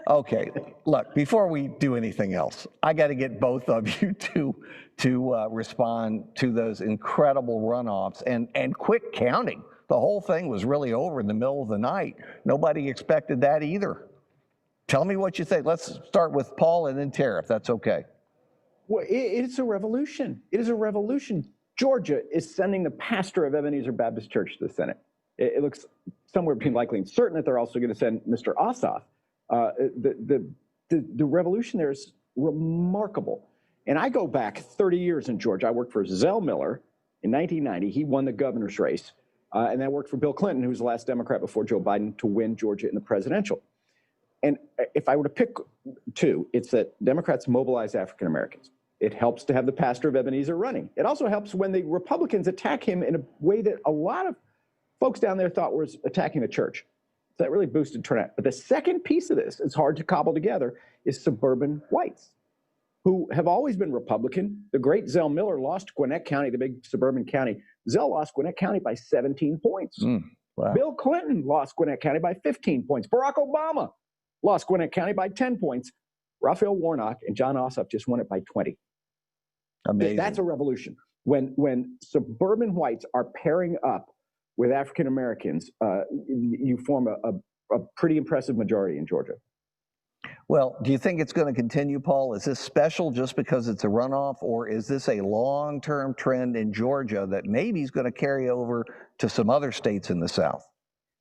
Okay, look, before we do anything else, I got to get both of you to respond to those incredible runoffs and quick counting. The whole thing was really over in the middle of the night. Nobody expected that either. Tell me what you think. Let's start with Paul and then Tara, if that's okay. Well, it's a revolution. It is a revolution. Georgia is sending the pastor of Ebenezer Baptist Church to the Senate. It looks somewhere between likely and certain that they're also going to send Mr. Ossoff. The revolution there is remarkable. And I go back 30 years in Georgia. I worked for Zell Miller in 1990. He won the governor's race. And I worked for Bill Clinton, who was the last Democrat before Joe Biden to win Georgia in the presidential. And if I were to pick 2, it's that Democrats mobilize African Americans. It helps to have the pastor of Ebenezer running. It also helps when the Republicans attack him in a way that a lot of folks down there thought was attacking the church. So that really boosted turnout. But the second piece of this, it's hard to cobble together, is suburban whites who have always been Republican. The great Zell Miller lost Gwinnett County, the big suburban county. Zell lost Gwinnett County by 17 points. Wow. Bill Clinton lost Gwinnett County by 15 points. Barack Obama lost Gwinnett County by 10 points. Raphael Warnock and John Ossoff just won it by 20. Amazing. That's a revolution. When suburban whites are pairing up with African Americans, you form a pretty impressive majority in Georgia. Well, do you think it's going to continue, Paul? Is this special just because it's a runoff, or is this a long-term trend in Georgia that maybe is going to carry over to some other states in the South?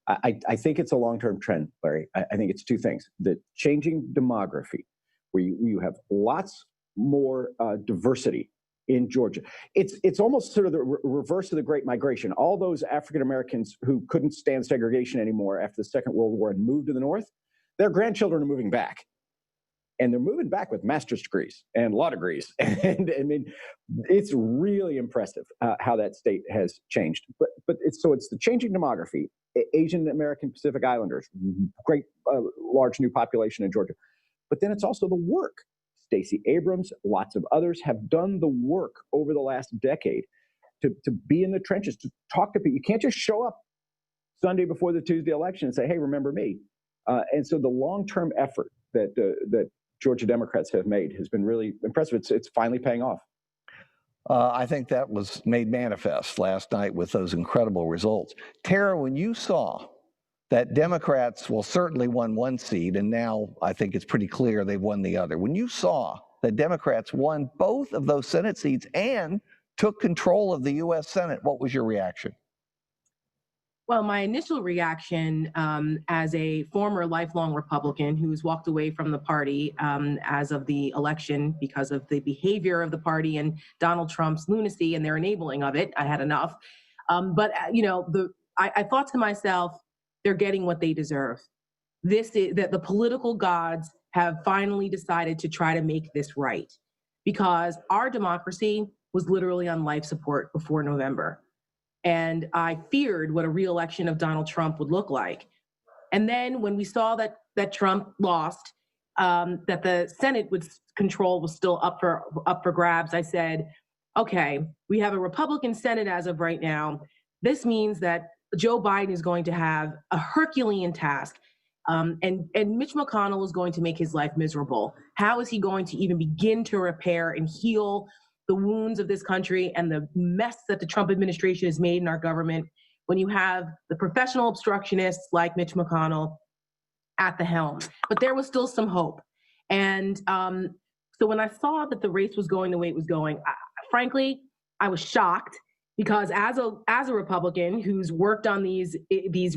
I think it's a long-term trend, Larry. I think it's 2 things. The changing demography, where you have lots more diversity in Georgia. It's almost sort of the reverse of the Great Migration. All those African Americans who couldn't stand segregation anymore after the Second World War and moved to the North, their grandchildren are moving back. And they're moving back with master's degrees and law degrees. And I mean, it's really impressive how that state has changed. But it's the changing demography. Asian American Pacific Islanders, great large new population in Georgia. But then it's also the work. Stacey Abrams, lots of others have done the work over the last decade to be in the trenches, to talk to people. You can't just show up Sunday before the Tuesday election and say, hey, remember me. And so the long-term effort that Georgia Democrats have made has been really impressive. It's finally paying off. I think that was made manifest last night with those incredible results. Tara, when you saw that Democrats, well, certainly won 1 seat, and now I think it's pretty clear they've won the other. When you saw that Democrats won both of those Senate seats and took control of the U.S. Senate, what was your reaction? Well, my initial reaction as a former lifelong Republican who's walked away from the party as of the election because of the behavior of the party and Donald Trump's lunacy and their enabling of it, I had enough. But I thought to myself, they're getting what they deserve. This is that the political gods have finally decided to try to make this right, because our democracy was literally on life support before November. And I feared what a re-election of Donald Trump would look like. And then when we saw that Trump lost, that the Senate control was still up for grabs, I said, okay, we have a Republican Senate as of right now. This means that Joe Biden is going to have a Herculean task. And Mitch McConnell is going to make his life miserable. How is he going to even begin to repair and heal the wounds of this country and the mess that the Trump administration has made in our government when you have the professional obstructionists like Mitch McConnell at the helm? But there was still some hope. And so when I saw that the race was going the way it was going, frankly, I was shocked, because as a Republican who's worked on these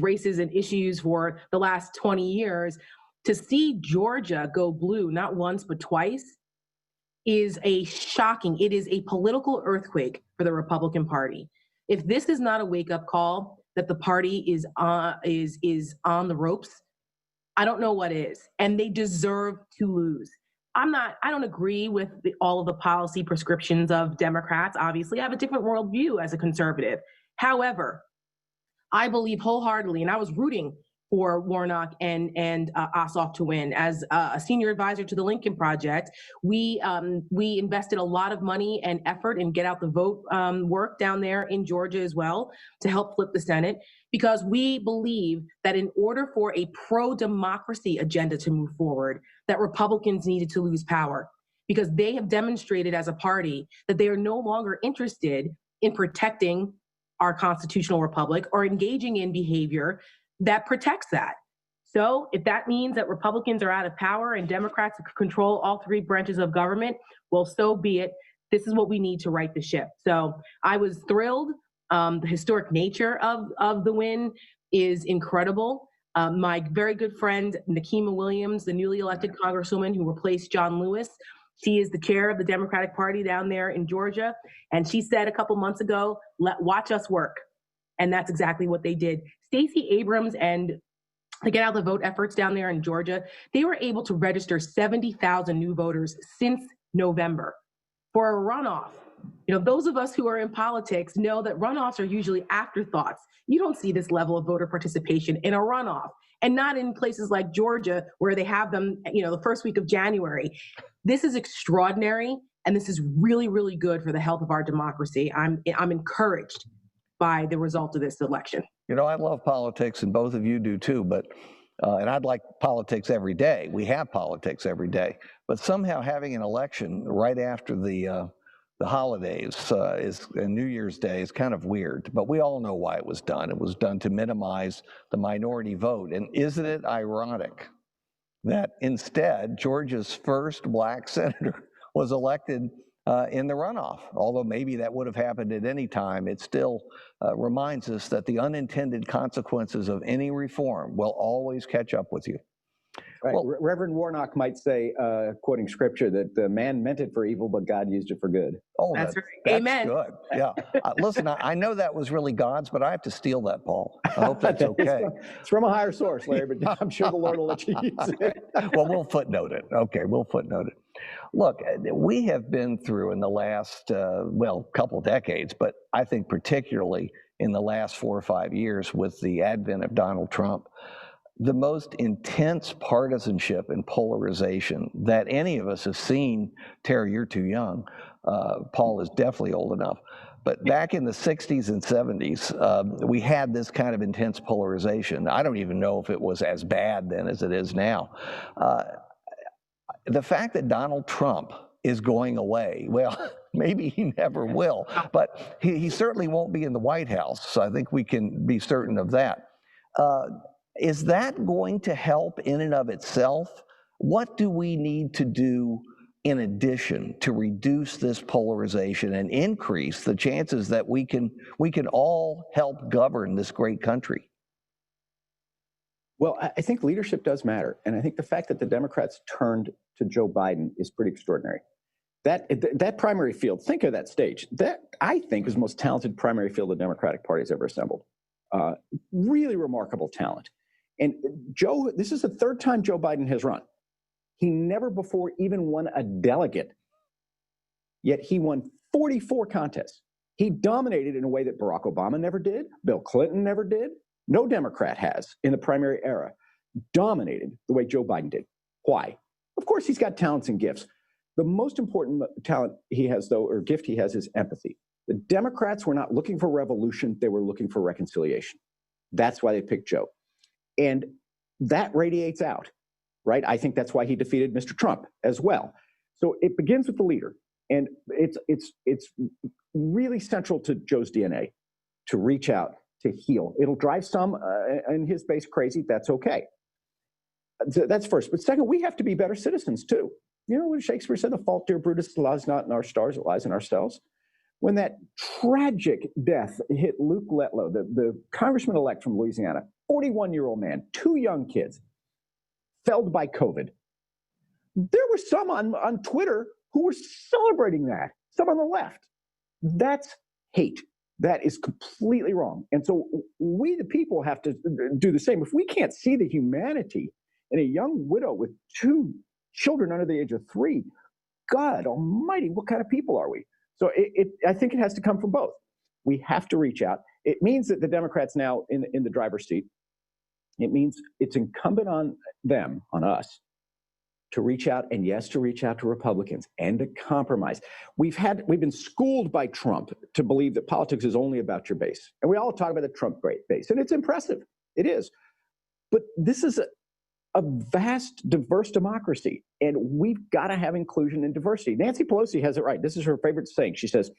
races and issues for the last 20 years, to see Georgia go blue not once but twice is it is a political earthquake for the Republican Party. If this is not a wake-up call that the party is on the ropes, I don't know what is. And they deserve to lose. I don't agree with all of the policy prescriptions of Democrats. Obviously, I have a different worldview as a conservative. However, I believe wholeheartedly, and I was rooting for Warnock and Ossoff to win. As a senior advisor to the Lincoln Project, we invested a lot of money and effort in get out the vote work down there in Georgia as well to help flip the Senate, because we believe that in order for a pro-democracy agenda to move forward, that Republicans needed to lose power, because they have demonstrated as a party that they are no longer interested in protecting our constitutional republic or engaging in behavior that protects that. So if that means that Republicans are out of power and Democrats control all three branches of government, well, so be it. This is what we need to right the ship. So I was thrilled. The historic nature of the win is incredible. My very good friend, Nikema Williams, the newly elected Congresswoman who replaced John Lewis, she is the chair of the Democratic Party down there in Georgia. And she said a couple months ago, watch us work. And that's exactly what they did. Stacey Abrams and the Get Out the Vote efforts down there in Georgia, they were able to register 70,000 new voters since November for a runoff. You know, those of us who are in politics know that runoffs are usually afterthoughts. You don't see this level of voter participation in a runoff, and not in places like Georgia where they have them, you know, the first week of January. This is extraordinary, and this is really, really good for the health of our democracy. I'm encouraged by the result of this election. You know, I love politics, and both of you do too, but and I'd like politics every day. We have politics every day, but somehow having an election right after the holidays and New Year's Day is kind of weird, but we all know why it was done. It was done to minimize the minority vote. And isn't it ironic that instead Georgia's first black senator was elected in the runoff? Although maybe that would have happened at any time, it still reminds us that the unintended consequences of any reform will always catch up with you. Right. Well, Reverend Warnock might say, quoting scripture, that the man meant it for evil, but God used it for good. Oh, that's right. That's Amen. good. Yeah. Listen, I know that was really God's, but I have to steal that, Paul. I hope that's okay. It's from a higher source, Larry, but I'm sure the Lord will let you use it. Well, we'll footnote it. Okay, we'll footnote it. Look, we have been through in the last, couple decades, but I think particularly in the last 4 or 5 years with the advent of Donald Trump, the most intense partisanship and polarization that any of us have seen. Terry, you're too young. Paul is definitely old enough. But back in the 60s and 70s, we had this kind of intense polarization. I don't even know if it was as bad then as it is now. The fact that Donald Trump is going away, well, maybe he never will, but he certainly won't be in the White House. So I think we can be certain of that. Is that going to help in and of itself? What do we need to do in addition to reduce this polarization and increase the chances that we can all help govern this great country? Well, I think leadership does matter. And I think the fact that the Democrats turned to Joe Biden is pretty extraordinary. That primary field, think of that stage. That, I think, is the most talented primary field the Democratic Party has ever assembled. Really remarkable talent. And Joe, this is the third time Joe Biden has run. He never before even won a delegate, yet he won 44 contests. He dominated in a way that Barack Obama never did, Bill Clinton never did, no Democrat has in the primary era, dominated the way Joe Biden did. Why? Of course, he's got talents and gifts. The most important talent he has, though, or gift he has, is empathy. The Democrats were not looking for revolution, they were looking for reconciliation. That's why they picked Joe. And that radiates out, right? I think that's why he defeated Mr. Trump as well. So it begins with the leader. And it's really central to Joe's DNA to reach out, to heal. It'll drive some in his base crazy. That's okay. So that's first. But second, we have to be better citizens too. You know what Shakespeare said, the fault, dear Brutus, lies not in our stars, it lies in ourselves. When that tragic death hit Luke Letlow, the congressman-elect from Louisiana, 41-year-old man, 2 young kids, felled by COVID. There were some on Twitter who were celebrating that, some on the left. That's hate. That is completely wrong. And so we, the people, have to do the same. If we can't see the humanity in a young widow with 2 children under the age of 3, God almighty, what kind of people are we? So I think it has to come from both. We have to reach out. It means that the Democrats now in the driver's seat. It means it's incumbent on them, on us, to reach out, and yes, to reach out to Republicans and to compromise. We've been schooled by Trump to believe that politics is only about your base. And we all talk about the Trump base, and it's impressive. It is. But this is a vast, diverse democracy, and we've got to have inclusion and diversity. Nancy Pelosi has it right. This is her favorite saying. She says,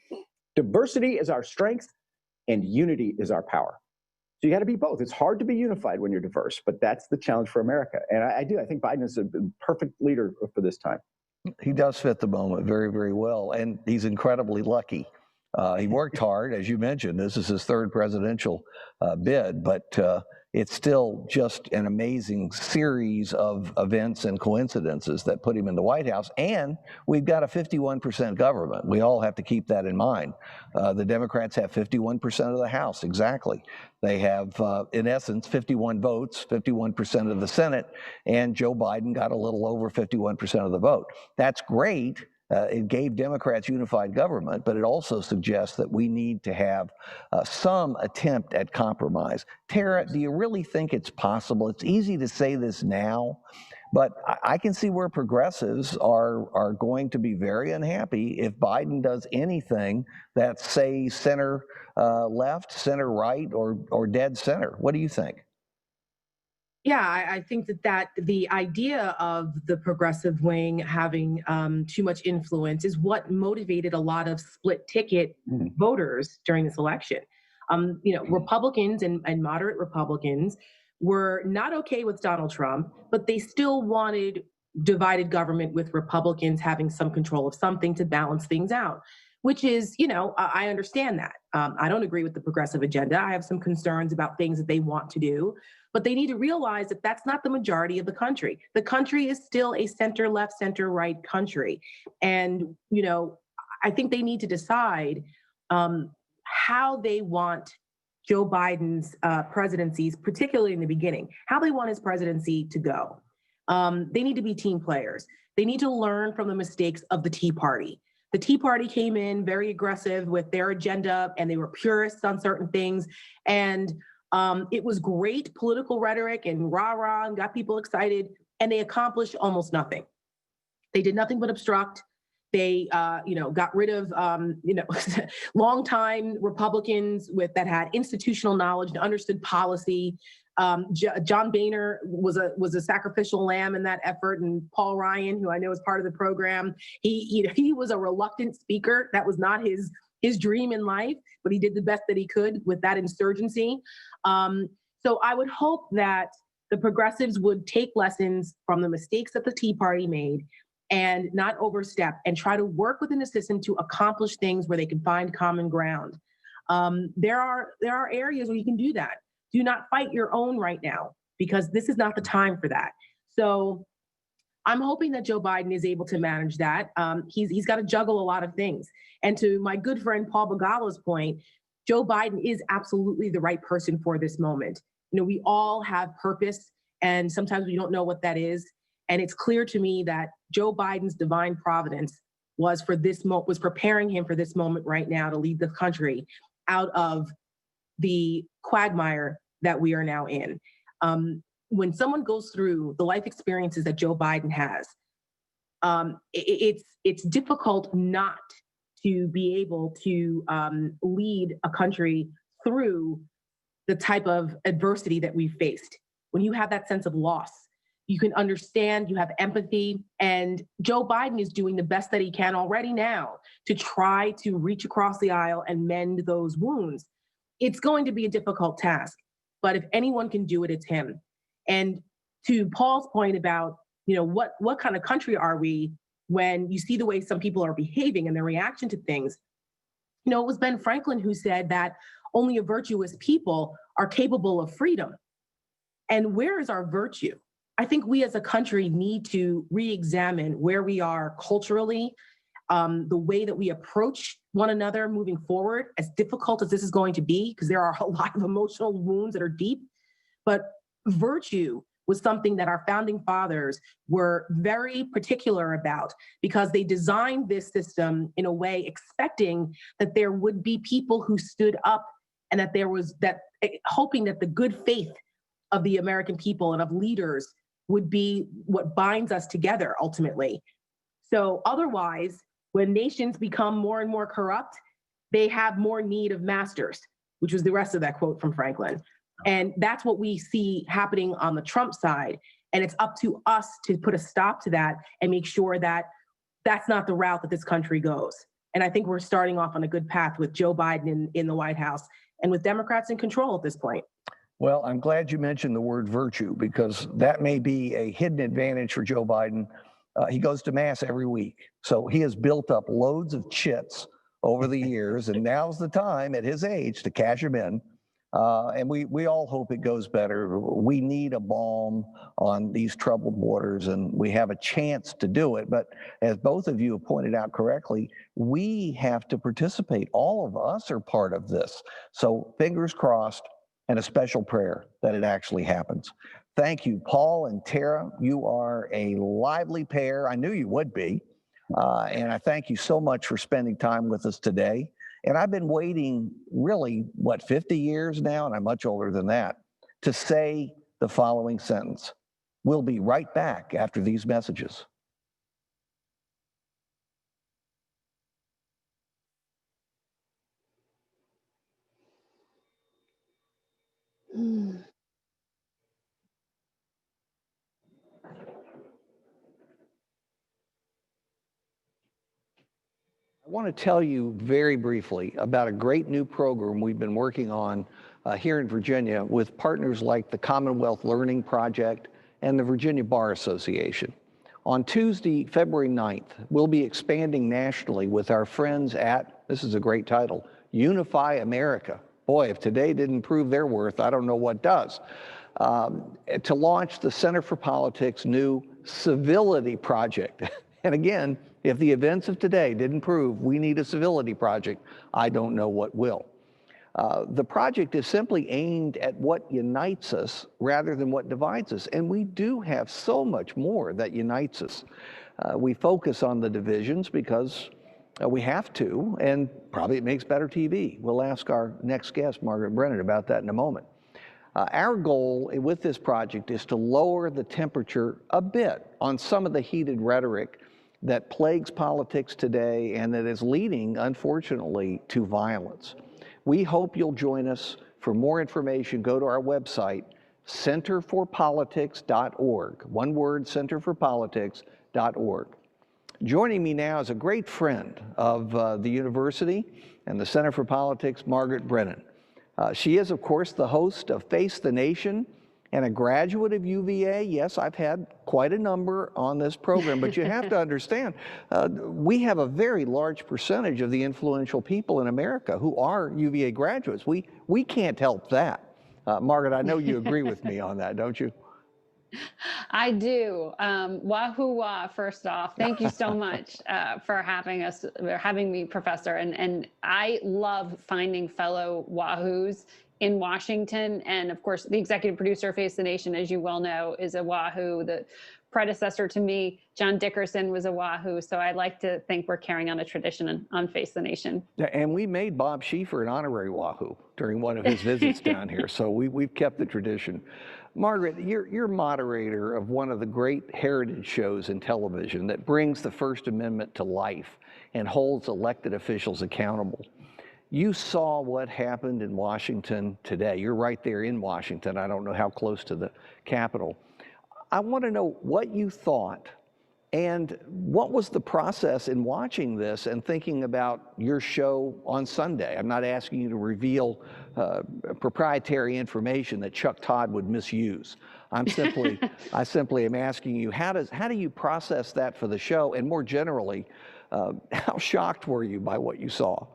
diversity is our strength and unity is our power. So you got to be both. It's hard to be unified when you're diverse, but that's the challenge for America. And I think Biden is a perfect leader for this time. He does fit the moment very, very well, and he's incredibly lucky. He worked hard, as you mentioned. This is his third presidential bid, but it's still just an amazing series of events and coincidences that put him in the White House. And we've got a 51% government. We all have to keep that in mind. The Democrats have 51% of the House, exactly. They have, in essence, 51 votes, 51% of the Senate, and Joe Biden got a little over 51% of the vote. That's great. It gave Democrats unified government, but it also suggests that we need to have some attempt at compromise. Tara, do you really think it's possible? It's easy to say this now, but I can see where progressives are going to be very unhappy if Biden does anything that's, say, center left, center right, or dead center. What do you think? Yeah, I think that the idea of the progressive wing having too much influence is what motivated a lot of split ticket voters during this election. Republicans and moderate Republicans were not okay with Donald Trump, but they still wanted divided government with Republicans having some control of something to balance things out, which is, I understand that. I don't agree with the progressive agenda. I have some concerns about things that they want to do, but they need to realize that that's not the majority of the country. The country is still a center left, center right country. And, I think they need to decide how they want Joe Biden's presidencies, particularly in the beginning, how they want his presidency to go. They need to be team players. They need to learn from the mistakes of the Tea Party. The Tea Party came in very aggressive with their agenda, and they were purists on certain things. And it was great political rhetoric and rah-rah and got people excited, and they accomplished almost nothing. They did nothing but obstruct. They, got rid of, longtime Republicans that had institutional knowledge and understood policy. John Boehner was a sacrificial lamb in that effort, and Paul Ryan, who I know is part of the program, he was a reluctant speaker. That was not his dream in life, but he did the best that he could with that insurgency. So I would hope that the progressives would take lessons from the mistakes that the Tea Party made and not overstep and try to work within the system to accomplish things where they can find common ground. There are areas where you can do that. Do not fight your own right now, because this is not the time for that. So I'm hoping that Joe Biden is able to manage that. He's got to juggle a lot of things. And to my good friend Paul Begala's point, Joe Biden is absolutely the right person for this moment. We all have purpose, and sometimes we don't know what that is. And it's clear to me that Joe Biden's divine providence was preparing him for this moment right now to lead the country out of the quagmire that we are now in. When someone goes through the life experiences that Joe Biden has, it's difficult not to be able to lead a country through the type of adversity that we've faced. When you have that sense of loss, you can understand, you have empathy, and Joe Biden is doing the best that he can already now to try to reach across the aisle and mend those wounds. It's going to be a difficult task, but if anyone can do it, it's him. And to Paul's point about, what kind of country are we when you see the way some people are behaving and their reaction to things? It was Ben Franklin who said that only a virtuous people are capable of freedom. And where is our virtue? I think we as a country need to re-examine where we are culturally, the way that we approach one another moving forward, as difficult as this is going to be, because there are a lot of emotional wounds that are deep. But virtue was something that our founding fathers were very particular about, because they designed this system in a way expecting that there would be people who stood up, and that there was that hoping that the good faith of the American people and of leaders would be what binds us together ultimately. So otherwise, when nations become more and more corrupt, they have more need of masters, which was the rest of that quote from Franklin. And that's what we see happening on the Trump side. And it's up to us to put a stop to that and make sure that that's not the route that this country goes. And I think we're starting off on a good path with Joe Biden in the White House and with Democrats in control at this point. Well, I'm glad you mentioned the word virtue, because that may be a hidden advantage for Joe Biden. He goes to Mass every week. So he has built up loads of chits over the years, and now's the time at his age to cash them in. And we all hope it goes better. We need a balm on these troubled waters, and we have a chance to do it. But as both of you have pointed out correctly, we have to participate. All of us are part of this. So fingers crossed, and a special prayer that it actually happens. Thank you, Paul and Tara. You are a lively pair. I knew you would be. And I thank you so much for spending time with us today. And I've been waiting really, 50 years now, and I'm much older than that, to say the following sentence. We'll be right back after these messages. I want to tell you very briefly about a great new program we've been working on here in Virginia with partners like the Commonwealth Learning Project and the Virginia Bar Association. On Tuesday, February 9th, we'll be expanding nationally with our friends at, this is a great title, Unify America. Boy, if today didn't prove their worth, I don't know what does. To launch the Center for Politics' new Civility Project. And again, if the events of today didn't prove we need a civility project, I don't know what will. The project is simply aimed at what unites us rather than what divides us. And we do have so much more that unites us. We focus on the divisions because we have to, and probably it makes better TV. We'll ask our next guest, Margaret Brennan, about that in a moment. Our goal with this project is to lower the temperature a bit on some of the heated rhetoric that plagues politics today and that is leading, unfortunately, to violence. We hope you'll join us. For more information, go to our website, centerforpolitics.org. One word, centerforpolitics.org. Joining me now is a great friend of the university and the Center for Politics, Margaret Brennan. She is, of course, the host of Face the Nation and a graduate of UVA. Yes, I've had quite a number on this program, but you have to understand, we have a very large percentage of the influential people in America who are UVA graduates. We can't help that. Margaret, I know you agree with me on that, don't you? I do. Wahoo wah, first off. Thank you so much for having me, Professor. And I love finding fellow Wahoos in Washington. And of course, the executive producer of Face the Nation, as you well know, is a Wahoo. The predecessor to me, John Dickerson, was a Wahoo. So I like to think we're carrying on a tradition on Face the Nation. Yeah, and we made Bob Schieffer an honorary Wahoo during one of his visits down here. So we've kept the tradition. Margaret, you're moderator of one of the great heritage shows in television that brings the First Amendment to life and holds elected officials accountable. You saw what happened in Washington today. You're right there in Washington. I don't know how close to the Capitol. I want to know what you thought and what was the process in watching this and thinking about your show on Sunday. I'm not asking you to reveal proprietary information that Chuck Todd would misuse. I simply am asking you, how do you process that for the show? And more generally, how shocked were you by what you saw?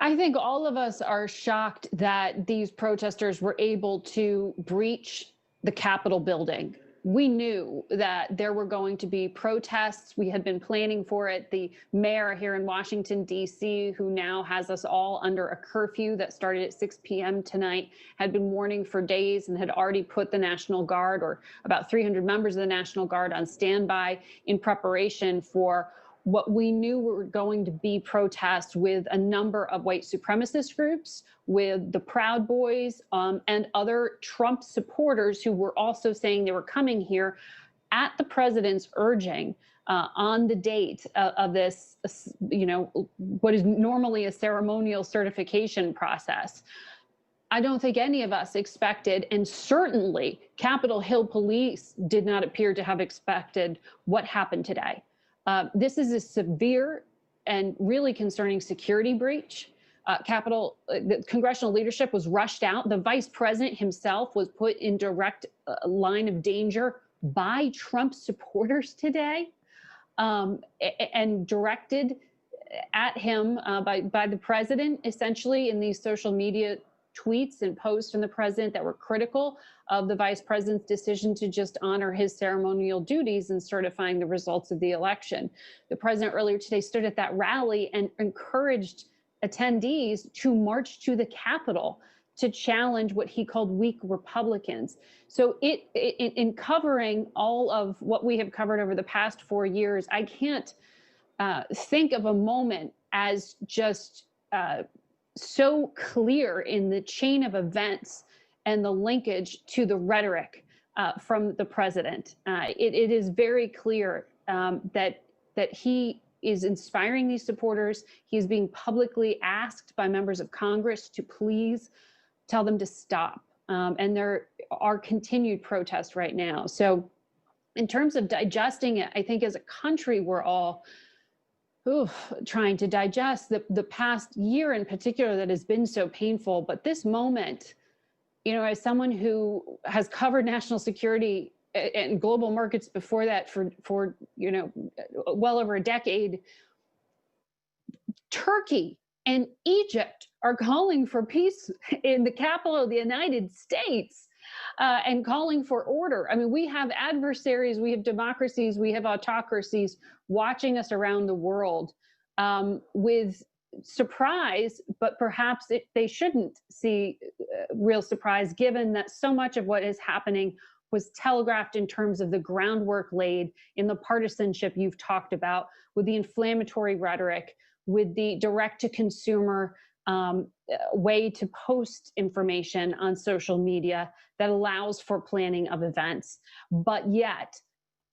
I think all of us are shocked that these protesters were able to breach the Capitol building. We knew that there were going to be protests. We had been planning for it. The mayor here in Washington, D.C., who now has us all under a curfew that started at 6 p.m. tonight, had been warning for days and had already put the National Guard, or about 300 members of the National Guard, on standby in preparation for what we knew were going to be protests with a number of white supremacist groups, with the Proud Boys, and other Trump supporters who were also saying they were coming here at the president's urging on the date of this, what is normally a ceremonial certification process. I don't think any of us expected, and certainly Capitol Hill police did not appear to have expected what happened today. This is a severe and really concerning security breach. The congressional leadership was rushed out. The vice president himself was put in direct line of danger by Trump supporters today, and directed at him by the president, essentially, in these social media tweets and posts from the president that were critical of the vice president's decision to just honor his ceremonial duties in certifying the results of the election. The president earlier today stood at that rally and encouraged attendees to march to the Capitol to challenge what he called weak Republicans. So in covering all of what we have covered over the past 4 years, I can't think of a moment as just so clear in the chain of events and the linkage to the rhetoric from the president. It is very clear that he is inspiring these supporters. He's being publicly asked by members of Congress to please tell them to stop. And there are continued protests right now. So in terms of digesting it, I think as a country, we're all trying to digest the past year in particular that has been so painful. But this moment, as someone who has covered national security and global markets before that for well over a decade, Turkey and Egypt are calling for peace in the capital of the United States and calling for order. I mean, we have adversaries, we have democracies, we have autocracies watching us around the world with surprise, but perhaps they shouldn't see real surprise, given that so much of what is happening was telegraphed in terms of the groundwork laid in the partisanship you've talked about, with the inflammatory rhetoric, with the direct-to-consumer way to post information on social media that allows for planning of events. But yet,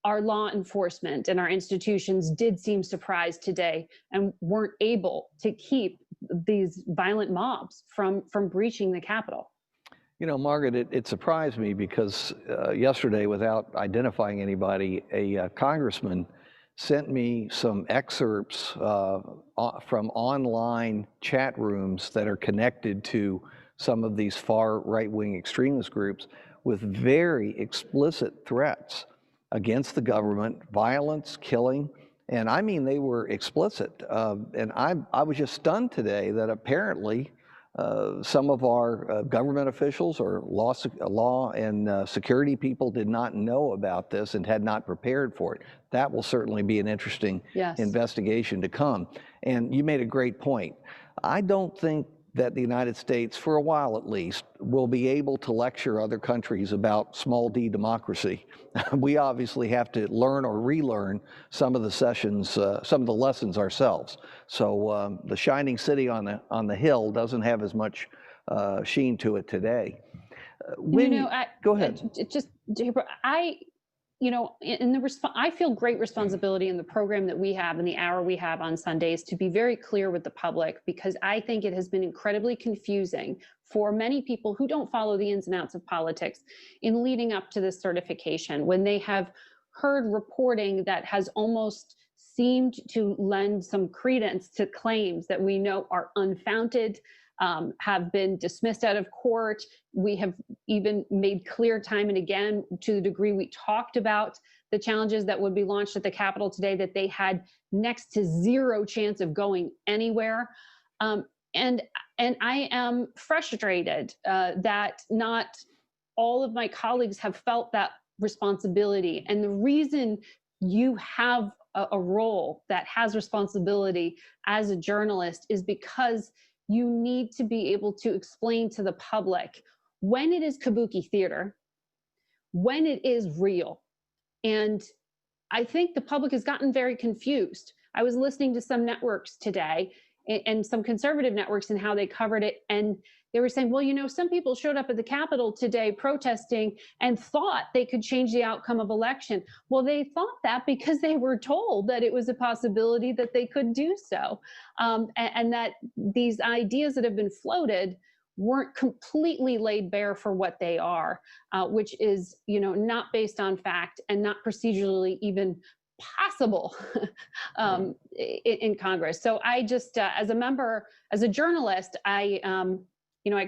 our law enforcement and our institutions did seem surprised today and weren't able to keep these violent mobs from breaching the Capitol. Margaret, it surprised me because yesterday, without identifying anybody, a congressman sent me some excerpts from online chat rooms that are connected to some of these far right-wing extremist groups with very explicit threats against the government, violence, killing, and I mean they were explicit. And I was just stunned today that apparently some of our government officials or law and security people did not know about this and had not prepared for it. That will certainly be an interesting investigation to come. And you made a great point. I don't think that the United States, for a while at least, will be able to lecture other countries about small d democracy. We obviously have to learn or relearn some of the some of the lessons ourselves. So the shining city on the hill doesn't have as much sheen to it today. Go ahead. I feel great responsibility in the program that we have and the hour we have on Sundays to be very clear with the public, because I think it has been incredibly confusing for many people who don't follow the ins and outs of politics in leading up to this certification, when they have heard reporting that has almost seemed to lend some credence to claims that we know are unfounded, have been dismissed out of court. We have even made clear time and again, to the degree we talked about the challenges that would be launched at the Capitol today, that they had next to zero chance of going anywhere. And I am frustrated that not all of my colleagues have felt that responsibility. And the reason you have a role that has responsibility as a journalist is because you need to be able to explain to the public when it is kabuki theater, when it is real. And I think the public has gotten very confused. I was listening to some networks today and some conservative networks and how they covered it. And they were saying, well, you know, some people showed up at the Capitol today protesting and thought they could change the outcome of election. Well, they thought that because they were told that it was a possibility that they could do so. And that these ideas that have been floated weren't completely laid bare for what they are, which is, you know, not based on fact and not procedurally even possible in Congress. So I just, as a member, as a journalist, I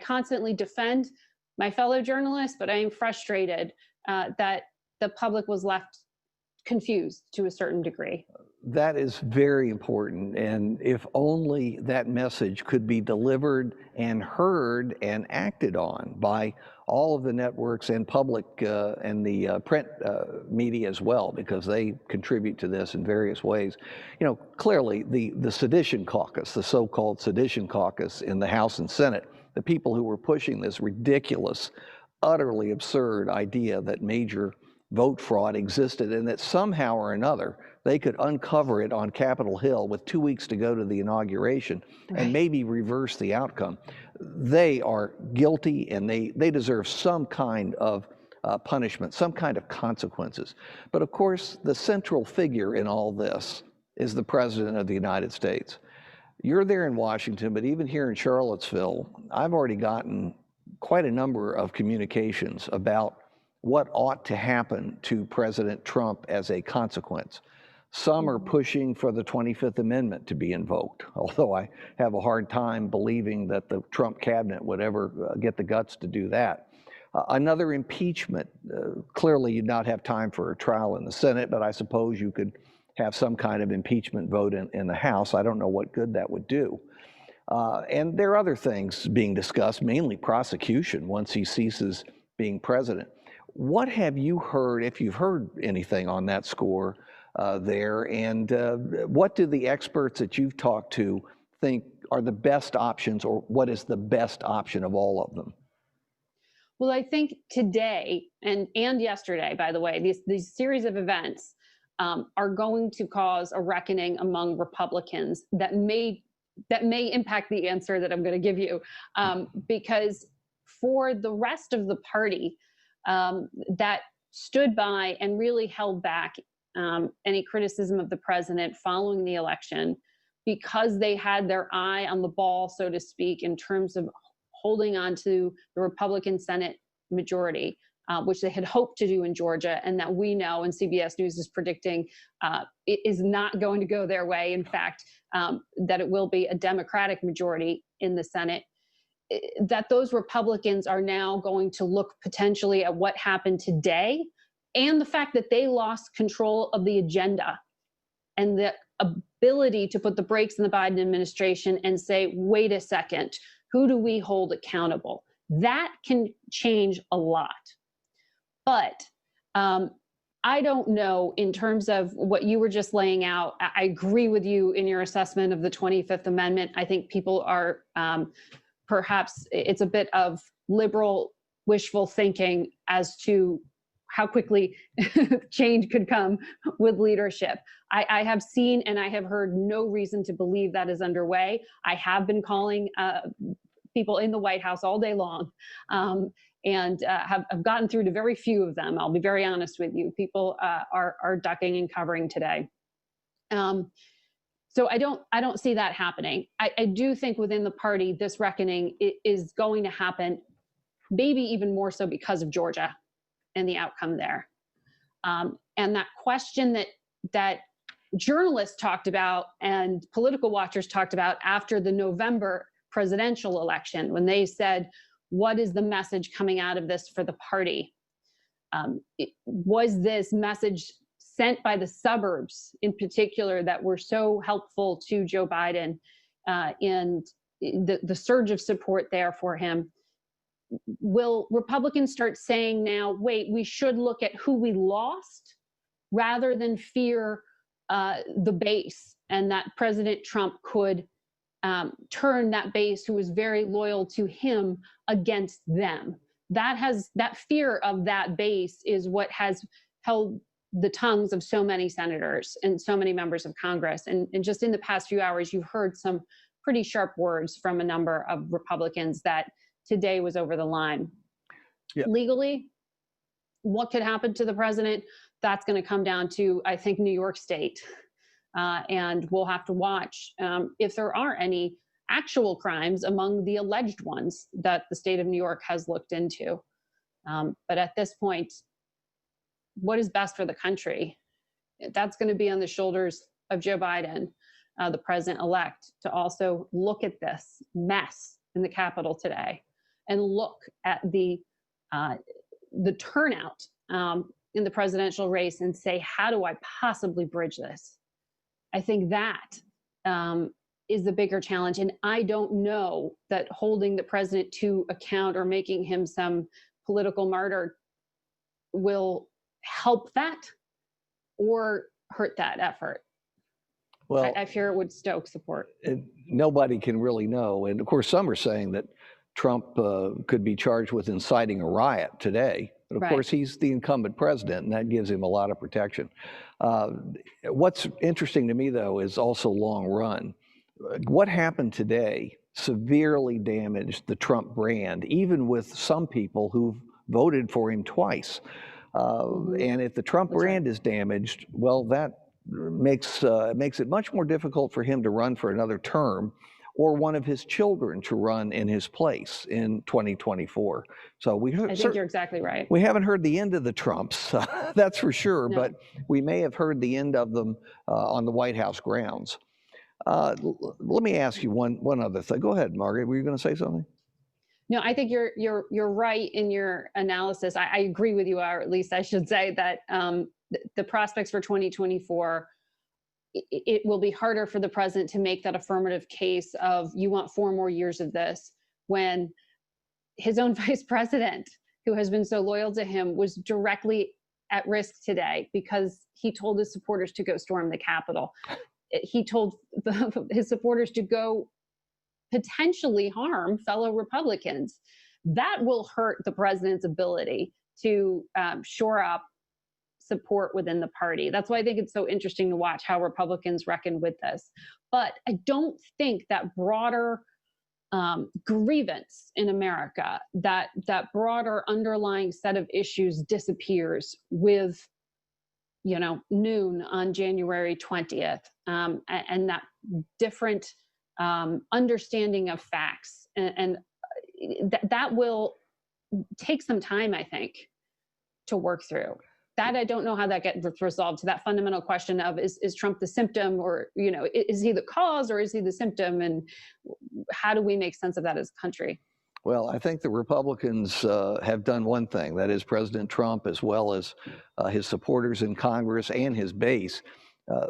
constantly defend my fellow journalists, but I am frustrated that the public was left confused to a certain degree. That is very important. And if only that message could be delivered and heard and acted on by all of the networks and public and the print media as well, because they contribute to this in various ways. You know, clearly the sedition caucus, the so-called sedition caucus in the House and Senate, the people who were pushing this ridiculous, utterly absurd idea that major vote fraud existed and that somehow or another they could uncover it on Capitol Hill with 2 weeks to go to the inauguration and maybe reverse the outcome. They are guilty and they deserve some kind of punishment, some kind of consequences. But of course, the central figure in all this is the President of the United States. You're there in Washington, but even here in Charlottesville, I've already gotten quite a number of communications about what ought to happen to President Trump as a consequence. Some are pushing for the 25th Amendment to be invoked, although I have a hard time believing that the Trump cabinet would ever get the guts to do that. Another impeachment. Clearly, you'd not have time for a trial in the Senate, but I suppose you could have some kind of impeachment vote in the House. I don't know what good that would do. And there are other things being discussed, mainly prosecution once he ceases being president. What have you heard, if you've heard anything on that score there, and what do the experts that you've talked to think are the best options, or what is the best option of all of them? Well, I think today and yesterday, by the way, these series of events are going to cause a reckoning among Republicans that may impact the answer that I'm going to give you, because for the rest of the party that stood by and really held back any criticism of the president following the election, because they had their eye on the ball, so to speak, in terms of holding on to the Republican Senate majority, which they had hoped to do in Georgia, and that we know, and CBS News is predicting, it is not going to go their way. In fact, that it will be a Democratic majority in the Senate, that those Republicans are now going to look potentially at what happened today and the fact that they lost control of the agenda and the ability to put the brakes in the Biden administration and say, wait a second, who do we hold accountable? That can change a lot. But I don't know, in terms of what you were just laying out, I agree with you in your assessment of the 25th Amendment. I think people are, perhaps it's a bit of liberal wishful thinking as to how quickly change could come with leadership. I have seen and I have heard no reason to believe that is underway. I have been calling people in the White House all day long, and have gotten through to very few of them. I'll be very honest with you. People are ducking and covering today. So I don't see that happening. I do think within the party, this reckoning is going to happen, maybe even more so because of Georgia and the outcome there. And that question that journalists talked about and political watchers talked about after the November presidential election, when they said, what is the message coming out of this for the party? Was this message sent by the suburbs in particular that were so helpful to Joe Biden and the surge of support there for him? Will Republicans start saying now, wait, we should look at who we lost rather than fear the base, and that President Trump could turn that base who was very loyal to him against them? That fear of that base is what has held the tongues of so many senators and so many members of Congress. And just in the past few hours, you've heard some pretty sharp words from a number of Republicans that today was over the line. Yeah. Legally, what could happen to the president? That's going to come down to, I think, New York State. And we'll have to watch if there are any actual crimes among the alleged ones that the state of New York has looked into. But at this point, what is best for the country? That's going to be on the shoulders of Joe Biden, the president-elect, to also look at this mess in the Capitol today and look at the turnout in the presidential race and say, how do I possibly bridge this? I think that is the bigger challenge. And I don't know that holding the president to account or making him some political martyr will help that or hurt that effort. Well, I fear it would stoke support. Nobody can really know. And of course, some are saying that Trump could be charged with inciting a riot today. But of course, he's the incumbent president, and that gives him a lot of protection. What's interesting to me, though, is also long run. What happened today severely damaged the Trump brand, even with some people who've voted for him twice. And if the Trump brand is damaged, well, that makes it much more difficult for him to run for another term, or one of his children to run in his place in 2024. So I think you're exactly right. We haven't heard the end of the Trumps, that's for sure, but we may have heard the end of them on the White House grounds. Let me ask you one other thing. Go ahead, Margaret. Were you going to say something? No, I think you're right in your analysis. I agree with you, or at least I should say that the prospects for 2024, it will be harder for the president to make that affirmative case of you want 4 more years of this, when his own vice president, who has been so loyal to him, was directly at risk today because he told his supporters to go storm the Capitol. He told his supporters to go potentially harm fellow Republicans. That will hurt the president's ability to shore up support within the party. That's why I think it's so interesting to watch how Republicans reckon with this. But I don't think that broader grievance in America, that broader underlying set of issues disappears with, noon on January 20th, and that different understanding of facts, and that will take some time, I think, to work through. That I don't know how that gets resolved, to that fundamental question of is Trump the symptom, or is he the cause, or is he the symptom, and how do we make sense of that as a country? Well, I think the Republicans have done one thing, that is President Trump, as well as his supporters in Congress and his base.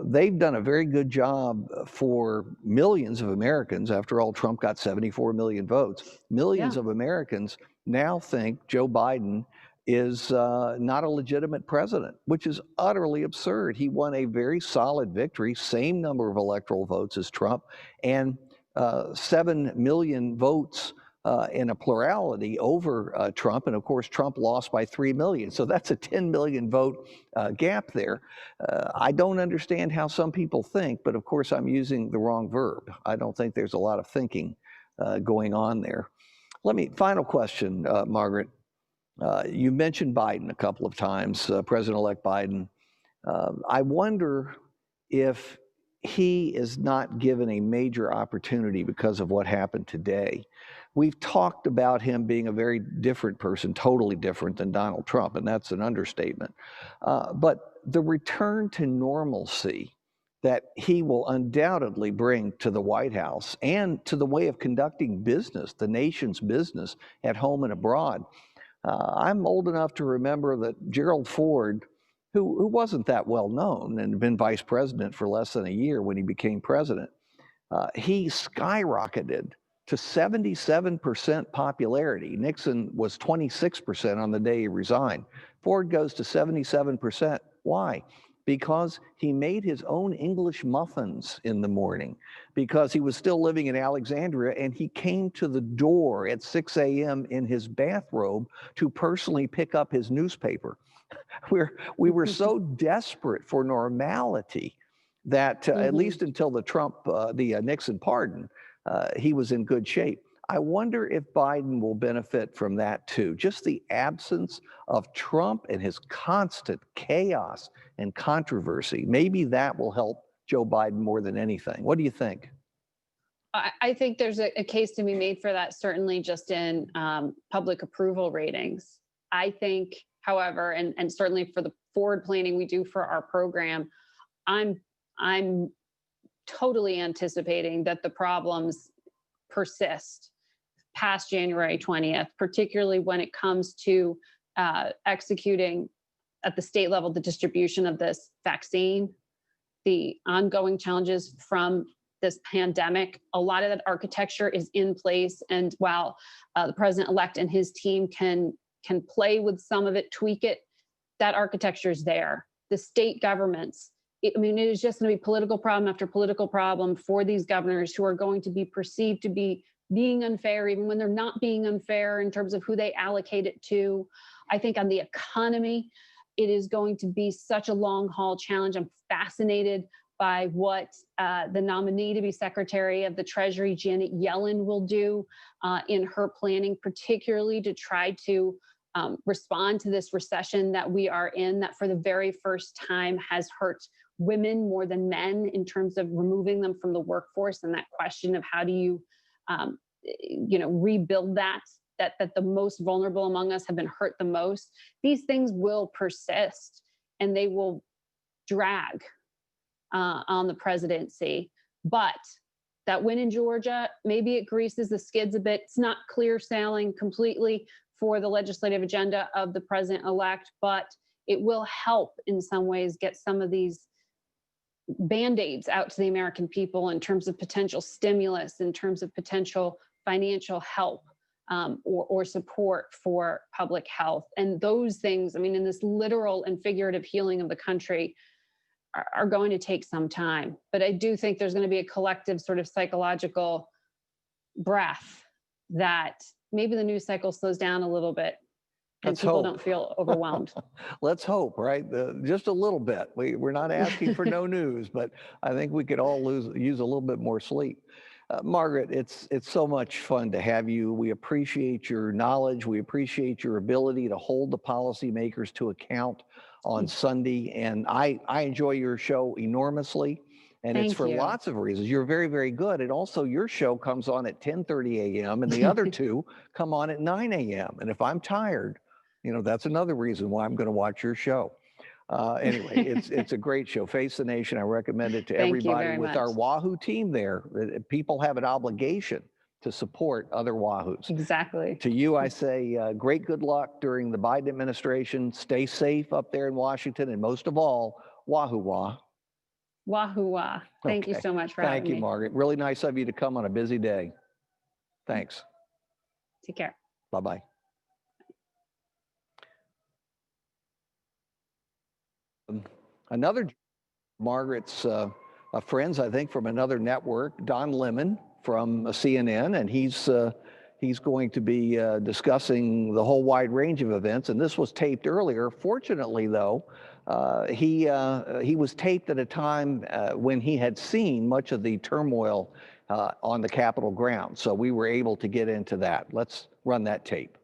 They've done a very good job for millions of Americans. After all, Trump got 74 million votes. Millions of Americans now think Joe Biden is not a legitimate president, which is utterly absurd. He won a very solid victory, same number of electoral votes as Trump, and 7 million votes in a plurality over Trump. And of course, Trump lost by 3 million. So that's a 10 million vote gap there. I don't understand how some people think, but of course, I'm using the wrong verb. I don't think there's a lot of thinking going on there. Final question, Margaret. You mentioned Biden a couple of times, President-elect Biden. I wonder if he is not given a major opportunity because of what happened today. We've talked about him being a very different person, totally different than Donald Trump, and that's an understatement. But the return to normalcy that he will undoubtedly bring to the White House and to the way of conducting business, the nation's business at home and abroad. I'm old enough to remember that Gerald Ford, who wasn't that well known and had been vice president for less than a year when he became president, he skyrocketed to 77% popularity. Nixon was 26% on the day he resigned. Ford goes to 77%. Why? Because he made his own English muffins in the morning, because he was still living in Alexandria, and he came to the door at 6 a.m. in his bathrobe to personally pick up his newspaper. we were so desperate for normality that at least until the Nixon pardon, he was in good shape. I wonder if Biden will benefit from that too. Just the absence of Trump and his constant chaos and controversy. Maybe that will help Joe Biden more than anything. What do you think? I think there's a case to be made for that, certainly just in public approval ratings. I think, however, and certainly for the forward planning we do for our program, I'm totally anticipating that the problems persist past January 20th, particularly when it comes to executing at the state level the distribution of this vaccine, the ongoing challenges from this pandemic. A lot of that architecture is in place, and while the president-elect and his team can play with some of it, tweak it, that architecture is there. The state governments, it is just going to be political problem after political problem for these governors who are going to be perceived to be being unfair, even when they're not being unfair in terms of who they allocate it to. I think on the economy, it is going to be such a long haul challenge. I'm fascinated by what the nominee to be Secretary of the Treasury, Janet Yellen, will do in her planning, particularly to try to respond to this recession that we are in, that for the very first time has hurt women more than men in terms of removing them from the workforce, and that question of how do you rebuild that the most vulnerable among us have been hurt the most. These things will persist and they will drag on the presidency. But that win in Georgia, maybe it greases the skids a bit. It's not clear sailing completely for the legislative agenda of the president-elect, but it will help in some ways get some of these Band-Aids out to the American people in terms of potential stimulus, in terms of potential financial help or support for public health. And those things, in this literal and figurative healing of the country are going to take some time. But I do think there's going to be a collective sort of psychological breath that maybe the news cycle slows down a little bit and people don't feel overwhelmed. Let's hope, right? Just a little bit. We're not asking for no news, but I think we could all use a little bit more sleep. Margaret, it's so much fun to have you. We appreciate your knowledge. We appreciate your ability to hold the policymakers to account on Sunday. And I enjoy your show enormously. And it's for lots of reasons. You're very, very good. And also your show comes on at 10:30 a.m. and the other two come on at 9 a.m. And if I'm tired, that's another reason why I'm going to watch your show. Anyway, it's a great show. Face the Nation. I recommend it to everybody. With our Wahoo team there, people have an obligation to support other Wahoos. Exactly. To you, I say great good luck during the Biden administration. Stay safe up there in Washington. And most of all, Wahoo Wah. Wahoo Wah. Thank you so much for having me. Thank you, Margaret. Really nice of you to come on a busy day. Thanks. Take care. Bye-bye. Another Margaret's friends, I think, from another network, Don Lemon from CNN, and he's going to be discussing the whole wide range of events. And this was taped earlier. Fortunately, though, he was taped at a time when he had seen much of the turmoil on the Capitol grounds. So we were able to get into that. Let's run that tape.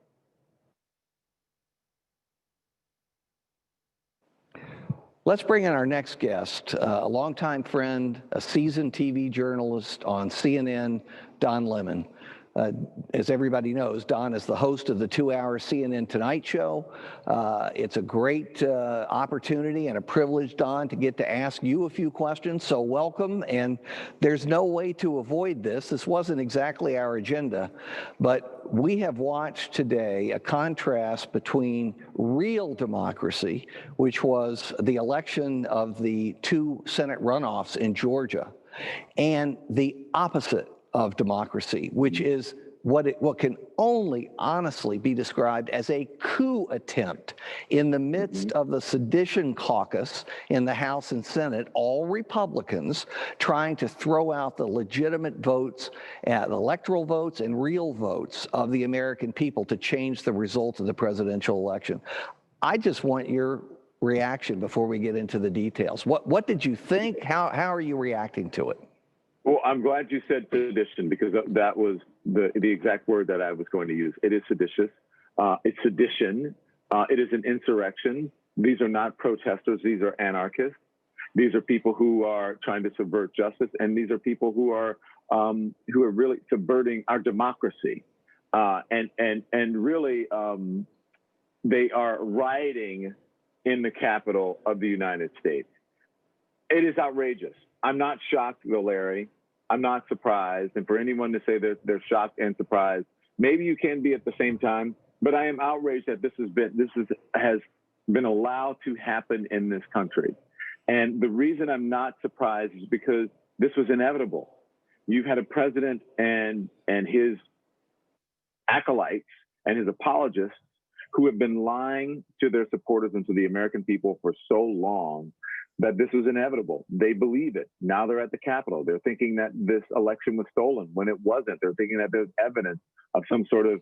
Let's bring in our next guest, a longtime friend, a seasoned TV journalist on CNN, Don Lemon. As everybody knows, Don is the host of the 2-hour CNN Tonight Show. It's a great opportunity and a privilege, Don, to get to ask you a few questions. So welcome. And there's no way to avoid this. This wasn't exactly our agenda, but we have watched today a contrast between real democracy, which was the election of the 2 Senate runoffs in Georgia, and the opposite of democracy, which is what can only honestly be described as a coup attempt in the midst of the sedition caucus in the House and Senate, all Republicans trying to throw out the legitimate votes, the electoral votes and real votes of the American people to change the result of the presidential election. I just want your reaction before we get into the details. What did you think? How are you reacting to it? Well, I'm glad you said sedition, because that was the exact word that I was going to use. It is seditious. It's sedition. It is an insurrection. These are not protesters. These are anarchists. These are people who are trying to subvert justice, and these are people who are really subverting our democracy, and really they are rioting in the capital of the United States. It is outrageous. I'm not shocked, though, Larry. I'm not surprised. And for anyone to say that they're shocked and surprised, maybe you can be at the same time. But I am outraged that this has been allowed to happen in this country. And the reason I'm not surprised is because this was inevitable. You've had a president and his acolytes and his apologists who have been lying to their supporters and to the American people for so long that this was inevitable. They believe it. Now they're at the Capitol. They're thinking that this election was stolen when it wasn't. They're thinking that there's evidence of some sort of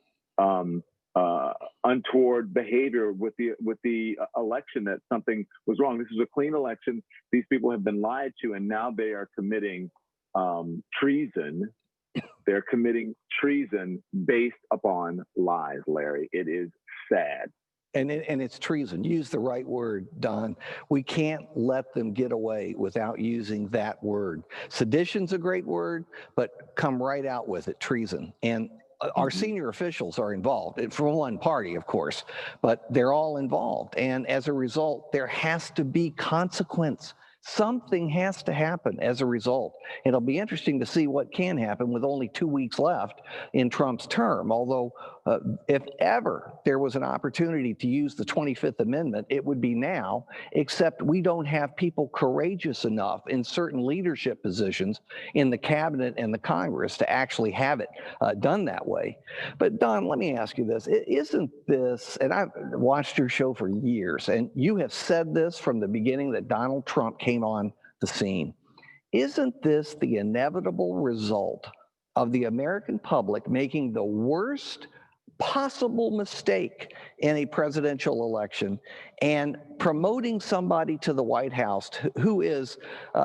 untoward behavior with the election, that something was wrong. This is a clean election. These people have been lied to, and now they are committing treason. They're committing treason based upon lies, Larry. It is sad. And it's treason. Use the right word, Don. We can't let them get away without using that word. Sedition's a great word, but come right out with it, treason. And our senior officials are involved, from one party, of course, but they're all involved. And as a result, there has to be consequence. Something has to happen as a result. It'll be interesting to see what can happen with only 2 weeks left in Trump's term. Although, if ever there was an opportunity to use the 25th Amendment, it would be now, except we don't have people courageous enough in certain leadership positions in the cabinet and the Congress to actually have it done that way. But Don, let me ask you this. Isn't this, and I've watched your show for years, and you have said this from the beginning that Donald Trump came on the scene. Isn't this the inevitable result of the American public making the worst possible mistake in a presidential election and promoting somebody to the White House who is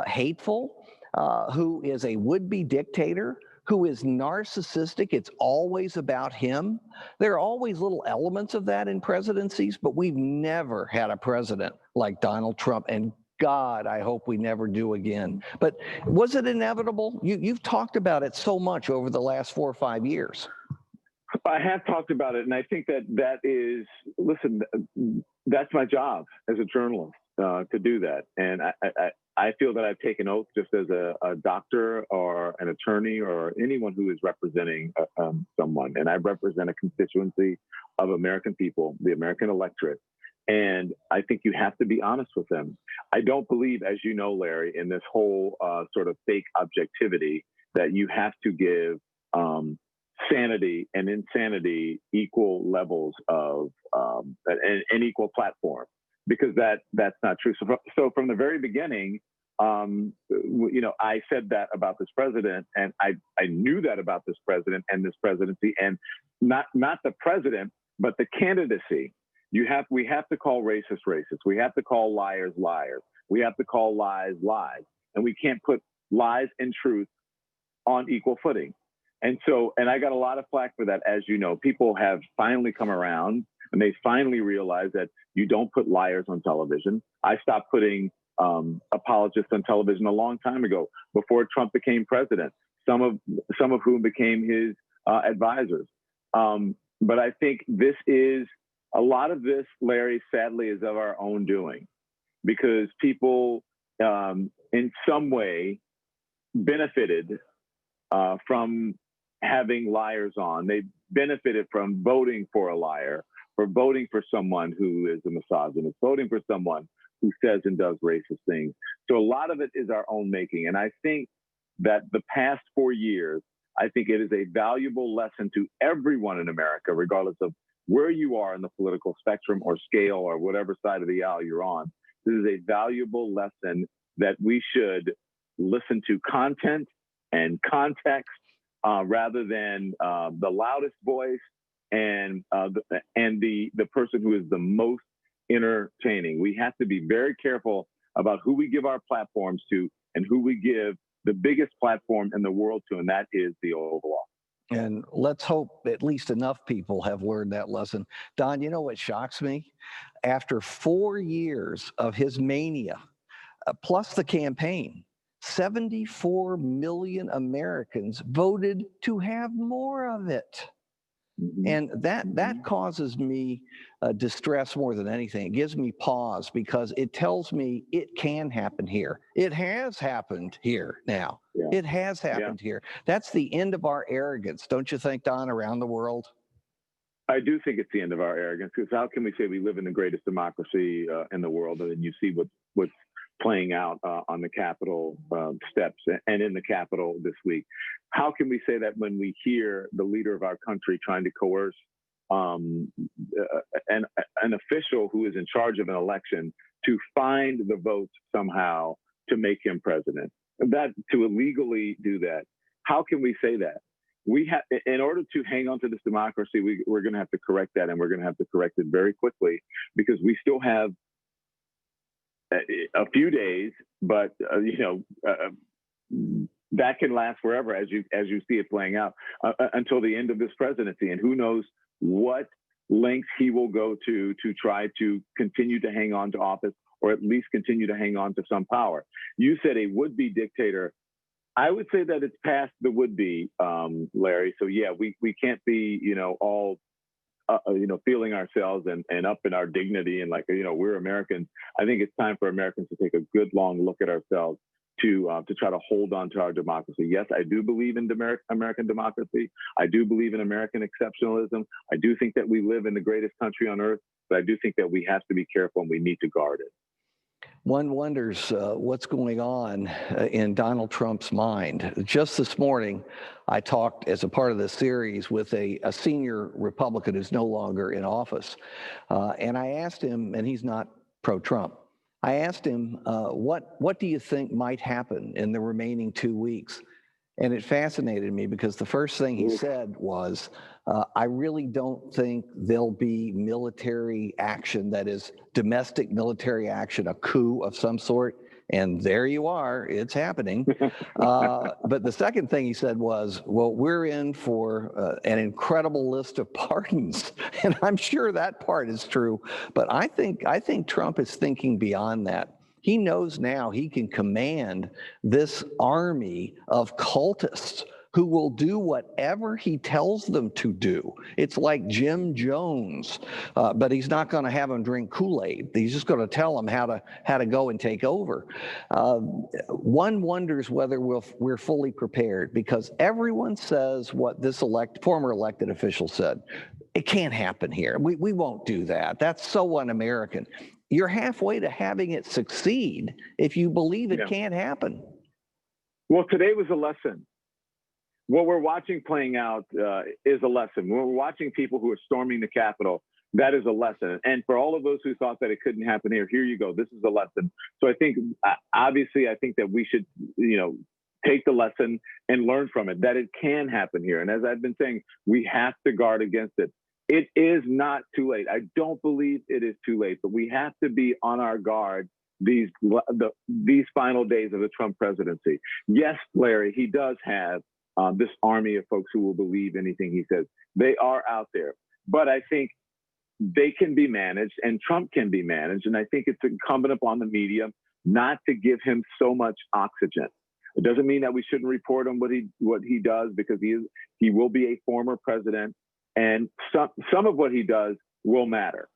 hateful, who is a would-be dictator, who is narcissistic? It's always about him. There are always little elements of that in presidencies, but we've never had a president like Donald Trump, and God, I hope we never do again. But was it inevitable? You've talked about it so much over the last 4 or 5 years. I have talked about it, and I think that is, listen, that's my job as a journalist, to do that. And I feel that I've taken oath just as a doctor or an attorney or anyone who is representing someone. And I represent a constituency of American people, the American electorate. And I think you have to be honest with them. I don't believe, as you know, Larry, in this whole sort of fake objectivity that you have to give sanity and insanity equal levels of an equal platform, because that's not true. So from the very beginning, I said that about this president, and I knew that about this president and this presidency, and not the president, but the candidacy. We have to call racists racists. We have to call liars liars. We have to call lies lies, and we can't put lies and truth on equal footing. And I got a lot of flack for that, as you know. People have finally come around, and they finally realized that you don't put liars on television. I stopped putting apologists on television a long time ago, before Trump became president, some of whom became his advisors. But I think a lot of this, Larry, sadly, is of our own doing, because people in some way benefited from having liars on. They benefited from voting for a liar, for voting for someone who is a misogynist, voting for someone who says and does racist things. So a lot of it is our own making. And I think that the past 4 years, I think it is a valuable lesson to everyone in America, regardless of where you are in the political spectrum or scale or whatever side of the aisle you're on. This is a valuable lesson that we should listen to content and context rather than the loudest voice and the person who is the most entertaining. We have to be very careful about who we give our platforms to and who we give the biggest platform in the world to, and that is the Oval Office. And let's hope at least enough people have learned that lesson. Don, you know what shocks me? After 4 years of his mania, plus the campaign, 74 million Americans voted to have more of it. And that causes me distress more than anything. It gives me pause because it tells me it can happen here. It has happened here now. Yeah. It has happened here. That's the end of our arrogance, don't you think, Don, around the world? I do think it's the end of our arrogance, because how can we say we live in the greatest democracy in the world, and then you see what's playing out on the Capitol steps and in the Capitol this week? How can we say that when we hear the leader of our country trying to coerce an official who is in charge of an election to find the votes somehow to make him president, that to illegally do that? How can we say that? We have, in order to hang on to this democracy, we're going to have to correct that, and we're going to have to correct it very quickly, because we still have a few days, but that can last forever, as you see it playing out until the end of this presidency, and who knows what lengths he will go to try to continue to hang on to office, or at least continue to hang on to some power. You said a would-be dictator. I would say that it's past the would-be, Larry. So yeah, we can't be all feeling ourselves and up in our dignity and we're Americans. I think it's time for Americans to take a good long look at ourselves to try to hold on to our democracy. Yes, I do believe in American democracy. I do believe in American exceptionalism. I do think that we live in the greatest country on earth, but I do think that we have to be careful and we need to guard it. One wonders what's going on in Donald Trump's mind. Just this morning, I talked as a part of this series with a senior Republican who's no longer in office. And I asked him, and he's not pro-Trump, I asked him, what do you think might happen in the remaining 2 weeks? And it fascinated me because the first thing he said was, I really don't think there'll be military action, that is domestic military action, a coup of some sort. And there you are, it's happening. But the second thing he said was, well, we're in for an incredible list of pardons. And I'm sure that part is true. But I think Trump is thinking beyond that. He knows now he can command this army of cultists who will do whatever he tells them to do. It's like Jim Jones, but he's not going to have them drink Kool-Aid. He's just going to tell them how to go and take over. One wonders whether we're fully prepared, because everyone says what this former elected official said. It can't happen here. We won't do that. That's so un-American. You're halfway to having it succeed if you believe it can't happen. Well, today was a lesson. What we're watching playing out is a lesson. When we're watching people who are storming the Capitol, that is a lesson. And for all of those who thought that it couldn't happen here you go. This is a lesson. So I think, obviously, I think that we should, take the lesson and learn from it, that it can happen here. And as I've been saying, we have to guard against it. It is not too late. I don't believe it is too late, but we have to be on our guard these final days of the Trump presidency. Yes, Larry, he does have this army of folks who will believe anything he says. They are out there, but I think they can be managed, and Trump can be managed. And I think it's incumbent upon the media not to give him so much oxygen. It doesn't mean that we shouldn't report on what he does, because he will be a former president. And some of what he does will matter.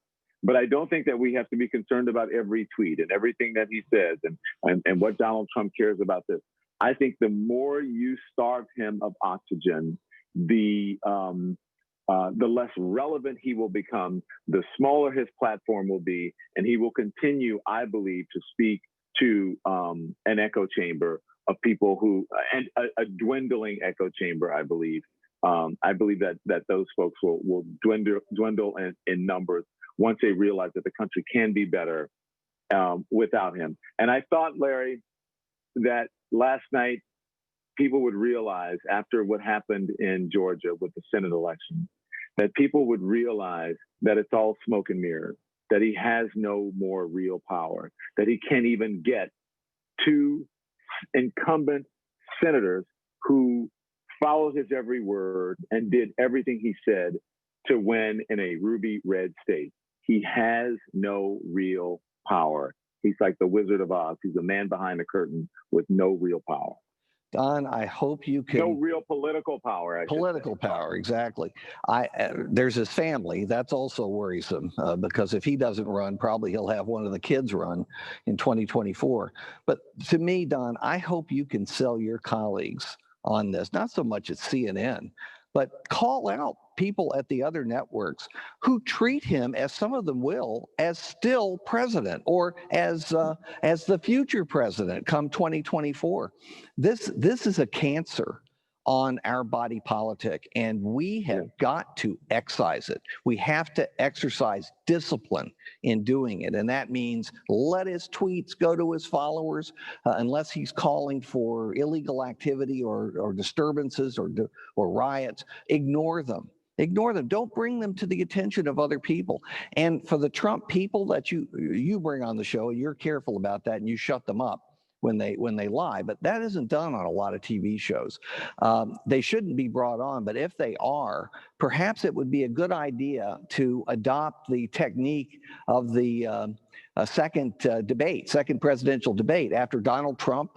But I don't think that we have to be concerned about every tweet and everything that he says and what Donald Trump cares about this. I think the more you starve him of oxygen, the less relevant he will become, the smaller his platform will be, and he will continue, I believe, to speak to an echo chamber of people and a dwindling echo chamber, I believe. I believe that those folks will dwindle in numbers once they realize that the country can be better without him. And I thought, Larry, that last night people would realize, after what happened in Georgia with the Senate election, that people would realize that it's all smoke and mirrors, that he has no more real power, that he can't even get two incumbent senators who followed his every word and did everything he said to win in a ruby red state. He has no real power. He's like the Wizard of Oz. He's a man behind the curtain with no real power. Don, I hope you can. No real political power. Political power, exactly. There's his family. That's also worrisome because if he doesn't run, probably he'll have one of the kids run in 2024. But to me, Don, I hope you can sell your colleagues on this, not so much at CNN, but call out people at the other networks who treat him, as some of them will, as still president or as the future president come 2024. This is a cancer on our body politic, and we have got to excise it. We have to exercise discipline in doing it, and that means let his tweets go to his followers unless he's calling for illegal activity or disturbances or riots. Ignore them. Ignore them. Don't bring them to the attention of other people. And for the Trump people that you bring on the show, you're careful about that and you shut them up when they lie. But that isn't done on a lot of TV shows. They shouldn't be brought on, but if they are, perhaps it would be a good idea to adopt the technique of the second presidential debate. After Donald Trump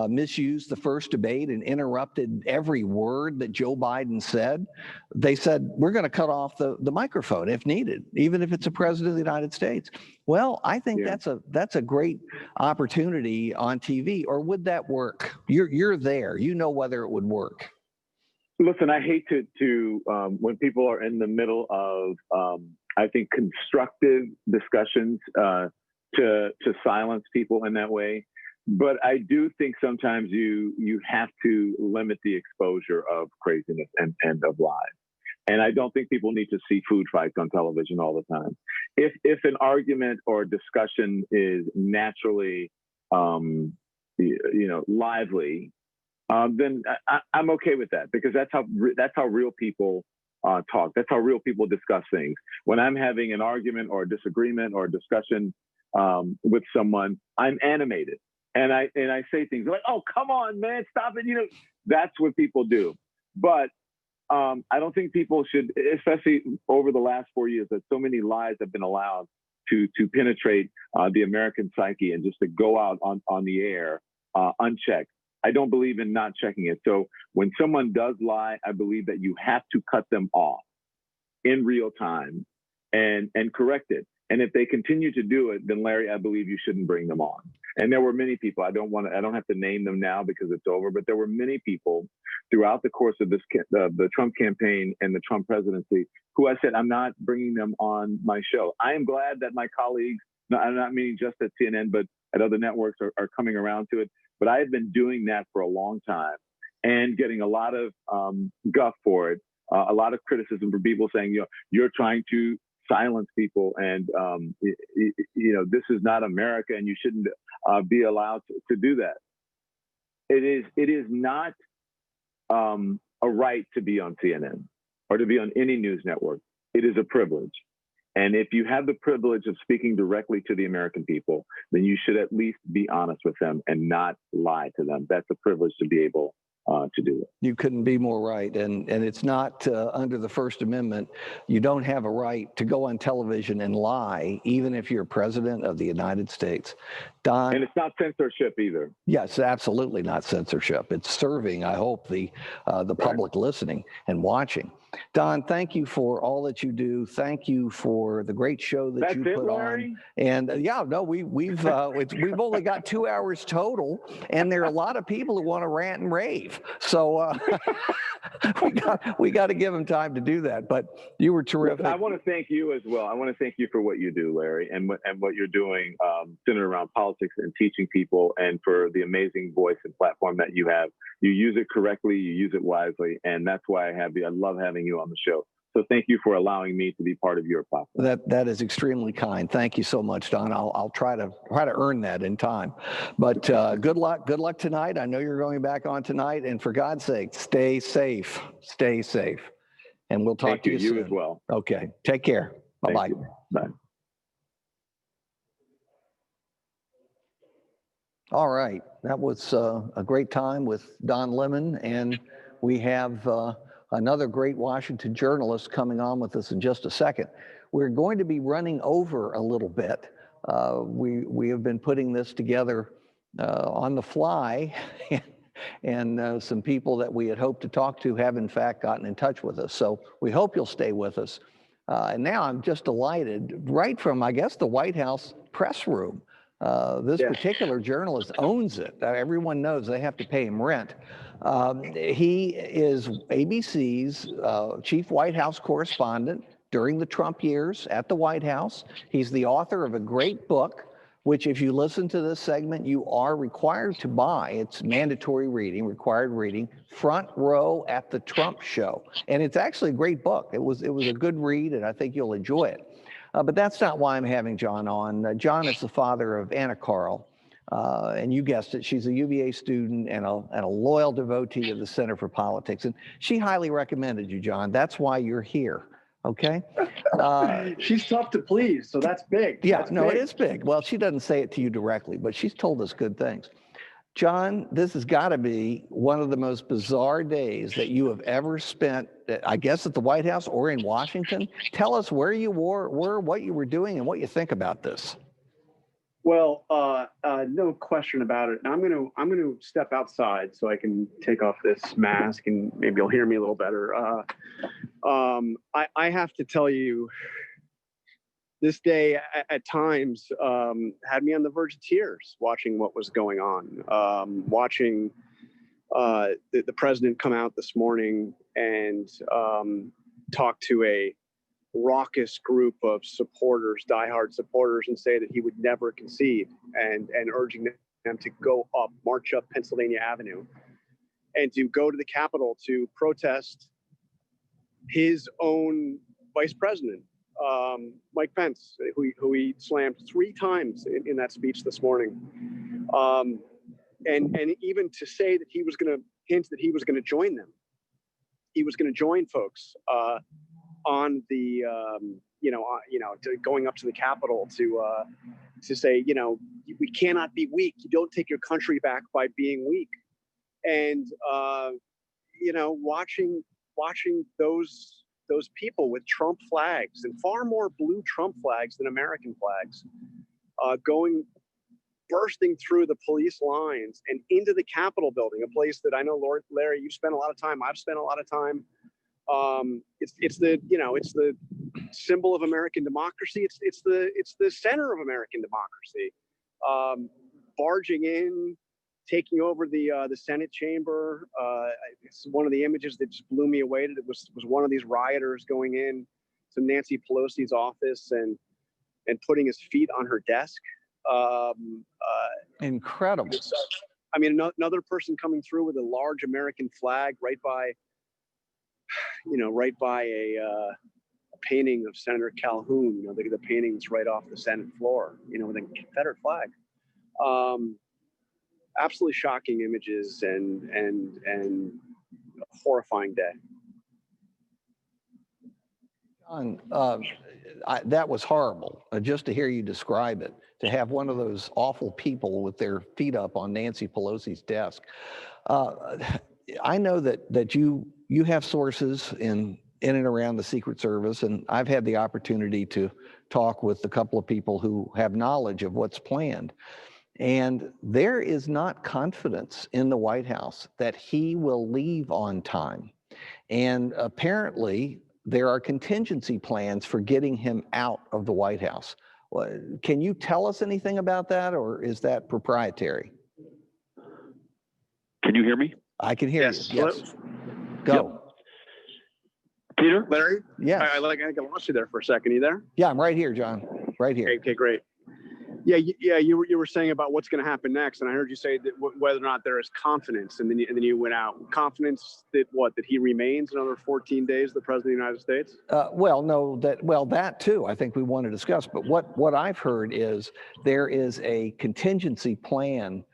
misused the first debate and interrupted every word that Joe Biden said, they said, we're going to cut off the microphone if needed, even if it's a president of the United States. Well, I think that's a great opportunity on TV. Or would that work? You're there. You know whether it would work. Listen, I hate to when people are in the middle of I think constructive discussions to silence people in that way. But I do think sometimes you have to limit the exposure of craziness and of lies. And I don't think people need to see food fights on television all the time. If an argument or discussion is naturally, lively, then I'm okay with that, because that's how real people talk. That's how real people discuss things. When I'm having an argument or a disagreement or a discussion with someone, I'm animated, and I say things like, "Oh, come on, man, stop it!" That's what people do. But I don't think people should, especially over the last 4 years, that so many lies have been allowed to penetrate the American psyche and just to go out on the air unchecked. I don't believe in not checking it. So when someone does lie, I believe that you have to cut them off in real time and correct it. And if they continue to do it, then Larry, I believe you shouldn't bring them on. And there were many people, I don't have to name them now because it's over, but there were many people throughout the course of the Trump campaign and the Trump presidency who I said, I'm not bringing them on my show. I am glad that my colleagues, I'm not meaning just at CNN, but at other networks are coming around to it. But I have been doing that for a long time and getting a lot of guff for it, a lot of criticism from people saying, you're trying to silence people, and this is not America, and you shouldn't be allowed to do that. It is not a right to be on CNN or to be on any news network. It is a privilege. And if you have the privilege of speaking directly to the American people, then you should at least be honest with them and not lie to them. That's a privilege to be able to do it. You couldn't be more right. And it's not under the First Amendment. You don't have a right to go on television and lie, even if you're president of the United States. Don, and it's not censorship either. Yes, absolutely not censorship. It's serving, I hope, the public listening and watching. Don, thank you for all that you do. Thank you for the great show that you put on. And we've only got 2 hours total, and there are a lot of people who want to rant and rave. So we got to give them time to do that. But you were terrific. I want to thank you as well. I want to thank you for what you do, Larry, and what you're doing centered around politics and teaching people, and for the amazing voice and platform that you have. You use it correctly, you use it wisely, and that's why I love having you on the show. So thank you for allowing me to be part of your platform. That is extremely kind. Thank you so much, Don. I'll try to earn that in time. But good luck tonight. I know you're going back on tonight, and for God's sake, stay safe. Stay safe. And we'll talk to you soon. You as well. Okay. Take care. Bye-bye. Bye. All right, that was a great time with Don Lemon, and we have another great Washington journalist coming on with us in just a second. We're going to be running over a little bit. We have been putting this together on the fly, and some people that we had hoped to talk to have in fact gotten in touch with us. So we hope you'll stay with us. And now I'm just delighted, right from, I guess, the White House press room. This particular journalist owns it. Everyone knows they have to pay him rent. He is ABC's chief White House correspondent during the Trump years at the White House. He's the author of a great book, which if you listen to this segment, you are required to buy. It's mandatory reading, required reading, Front Row at the Trump Show. And it's actually a great book. It was a good read, and I think you'll enjoy it. But that's not why I'm having John on. John is the father of Anna Carl, and you guessed it, she's a UVA student and a loyal devotee of the Center for Politics. And she highly recommended you, John. That's why you're here, okay? She's tough to please, so that's big. Yeah, that's no, big. it is big. Well, she doesn't say it to you directly, but she's told us good things. John, this has got to be one of the most bizarre days that you have ever spent, I guess, at the White House or in Washington. Tell us where you were, what you were doing, and what you think about this. Well, no question about it. Now I'm gonna step outside so I can take off this mask and maybe you'll hear me a little better. I have to tell you, this day at times had me on the verge of tears watching what was going on, watching the president come out this morning and talk to a raucous group of supporters, diehard supporters, and say that he would never concede, and urging them to march up Pennsylvania Avenue and to go to the Capitol to protest his own vice president, Mike Pence, who he slammed 3 times in that speech this morning. And even to say that he was going to hint that he was going to join them. He was going to join folks on the, going up to the Capitol to say, we cannot be weak. You don't take your country back by being weak. And, watching those people with Trump flags, and far more blue Trump flags than American flags, bursting through the police lines and into the Capitol building, a place that I know, Larry, you've spent a lot of time. I've spent a lot of time. It's the symbol of American democracy. It's the center of American democracy. Barging in, taking over the Senate chamber. It's one of the images that just blew me away. It was one of these rioters going in to Nancy Pelosi's office and putting his feet on her desk. Incredible. I mean, another person coming through with a large American flag right by a painting of Senator Calhoun. The painting that's right off the Senate floor. With a Confederate flag. Absolutely shocking images and a horrifying day. John, that was horrible. Just to hear you describe it, to have one of those awful people with their feet up on Nancy Pelosi's desk. I know that you have sources in and around the Secret Service, and I've had the opportunity to talk with a couple of people who have knowledge of what's planned. And there is not confidence in the White House that he will leave on time. And apparently, there are contingency plans for getting him out of the White House. Can you tell us anything about that, or is that proprietary? Can you hear me? I can hear you. Yes. Go. Yep. Peter? Larry? Yes. I lost you there for a second. Are you there? Yeah, I'm right here, John. Right here. Okay, great. Yeah. You were saying about what's going to happen next, and I heard you say that whether or not there is confidence, and then you went out. Confidence that he remains another 14 days, the president of the United States? That too, I think we want to discuss. But what I've heard is there is a contingency plan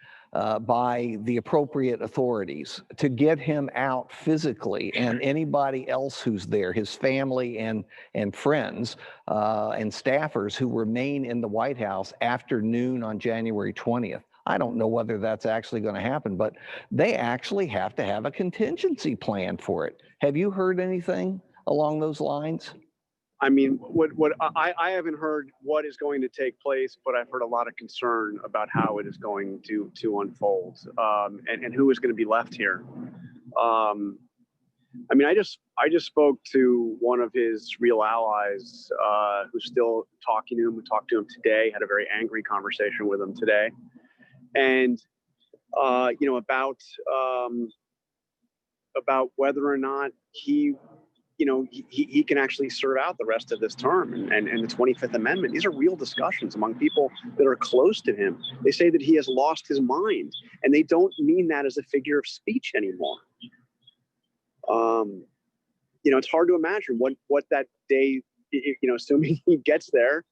by the appropriate authorities to get him out physically, and anybody else who's there, his family and friends and staffers who remain in the White House after noon on January 20th. I don't know whether that's actually going to happen, but they actually have to have a contingency plan for it. Have you heard anything along those lines? I mean, I haven't heard what is going to take place, but I've heard a lot of concern about how it is going to unfold, and who is going to be left here. I mean, I just spoke to one of his real allies, who's still talking to him. We talked to him today, had a very angry conversation with him today, and you know, about whether or not he can actually serve out the rest of this term and the 25th Amendment. These are real discussions among people that are close to him. They say that he has lost his mind, and they don't mean that as a figure of speech anymore. You know, it's hard to imagine what that day, you know, assuming he gets there,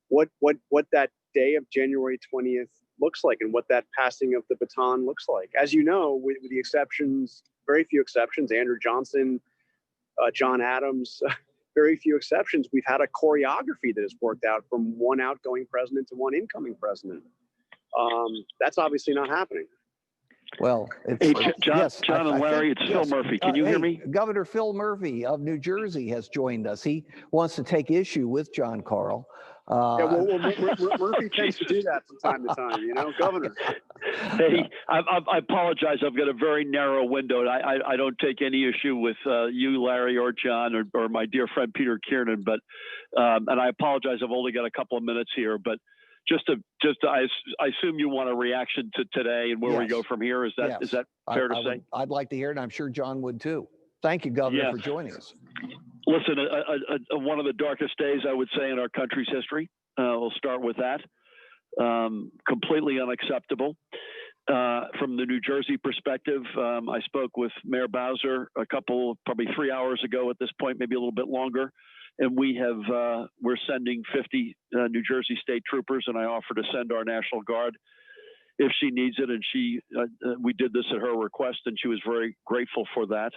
what that day of January 20th looks like, and what that passing of the baton looks like. As you know, with the exceptions, very few exceptions, Andrew Johnson, John Adams, very few exceptions, we've had a choreography that has worked out from one outgoing president to one incoming president. That's obviously not happening. Well, hey, John and Larry, it's Phil Murphy. Can you hear me? Governor Phil Murphy of New Jersey has joined us. He wants to take issue with John Karl. Yeah, well, Murphy tends to do that from time to time, you know, Governor. Hey, I apologize. I've got a very narrow window. I don't take any issue with you, Larry, or John, or my dear friend Peter Kiernan. But and I apologize. I've only got a couple of minutes here. But I assume you want a reaction to today and where we go from here. Is that fair to say? I'd like to hear it, and I'm sure John would too. Thank you, Governor, for joining us. Listen, one of the darkest days, I would say, in our country's history. We'll start with that. Completely unacceptable. From the New Jersey perspective, I spoke with Mayor Bowser probably 3 hours ago at this point, maybe a little bit longer. And we're sending 50 New Jersey state troopers, and I offer to send our National Guard if she needs it. And we did this at her request, and she was very grateful for that.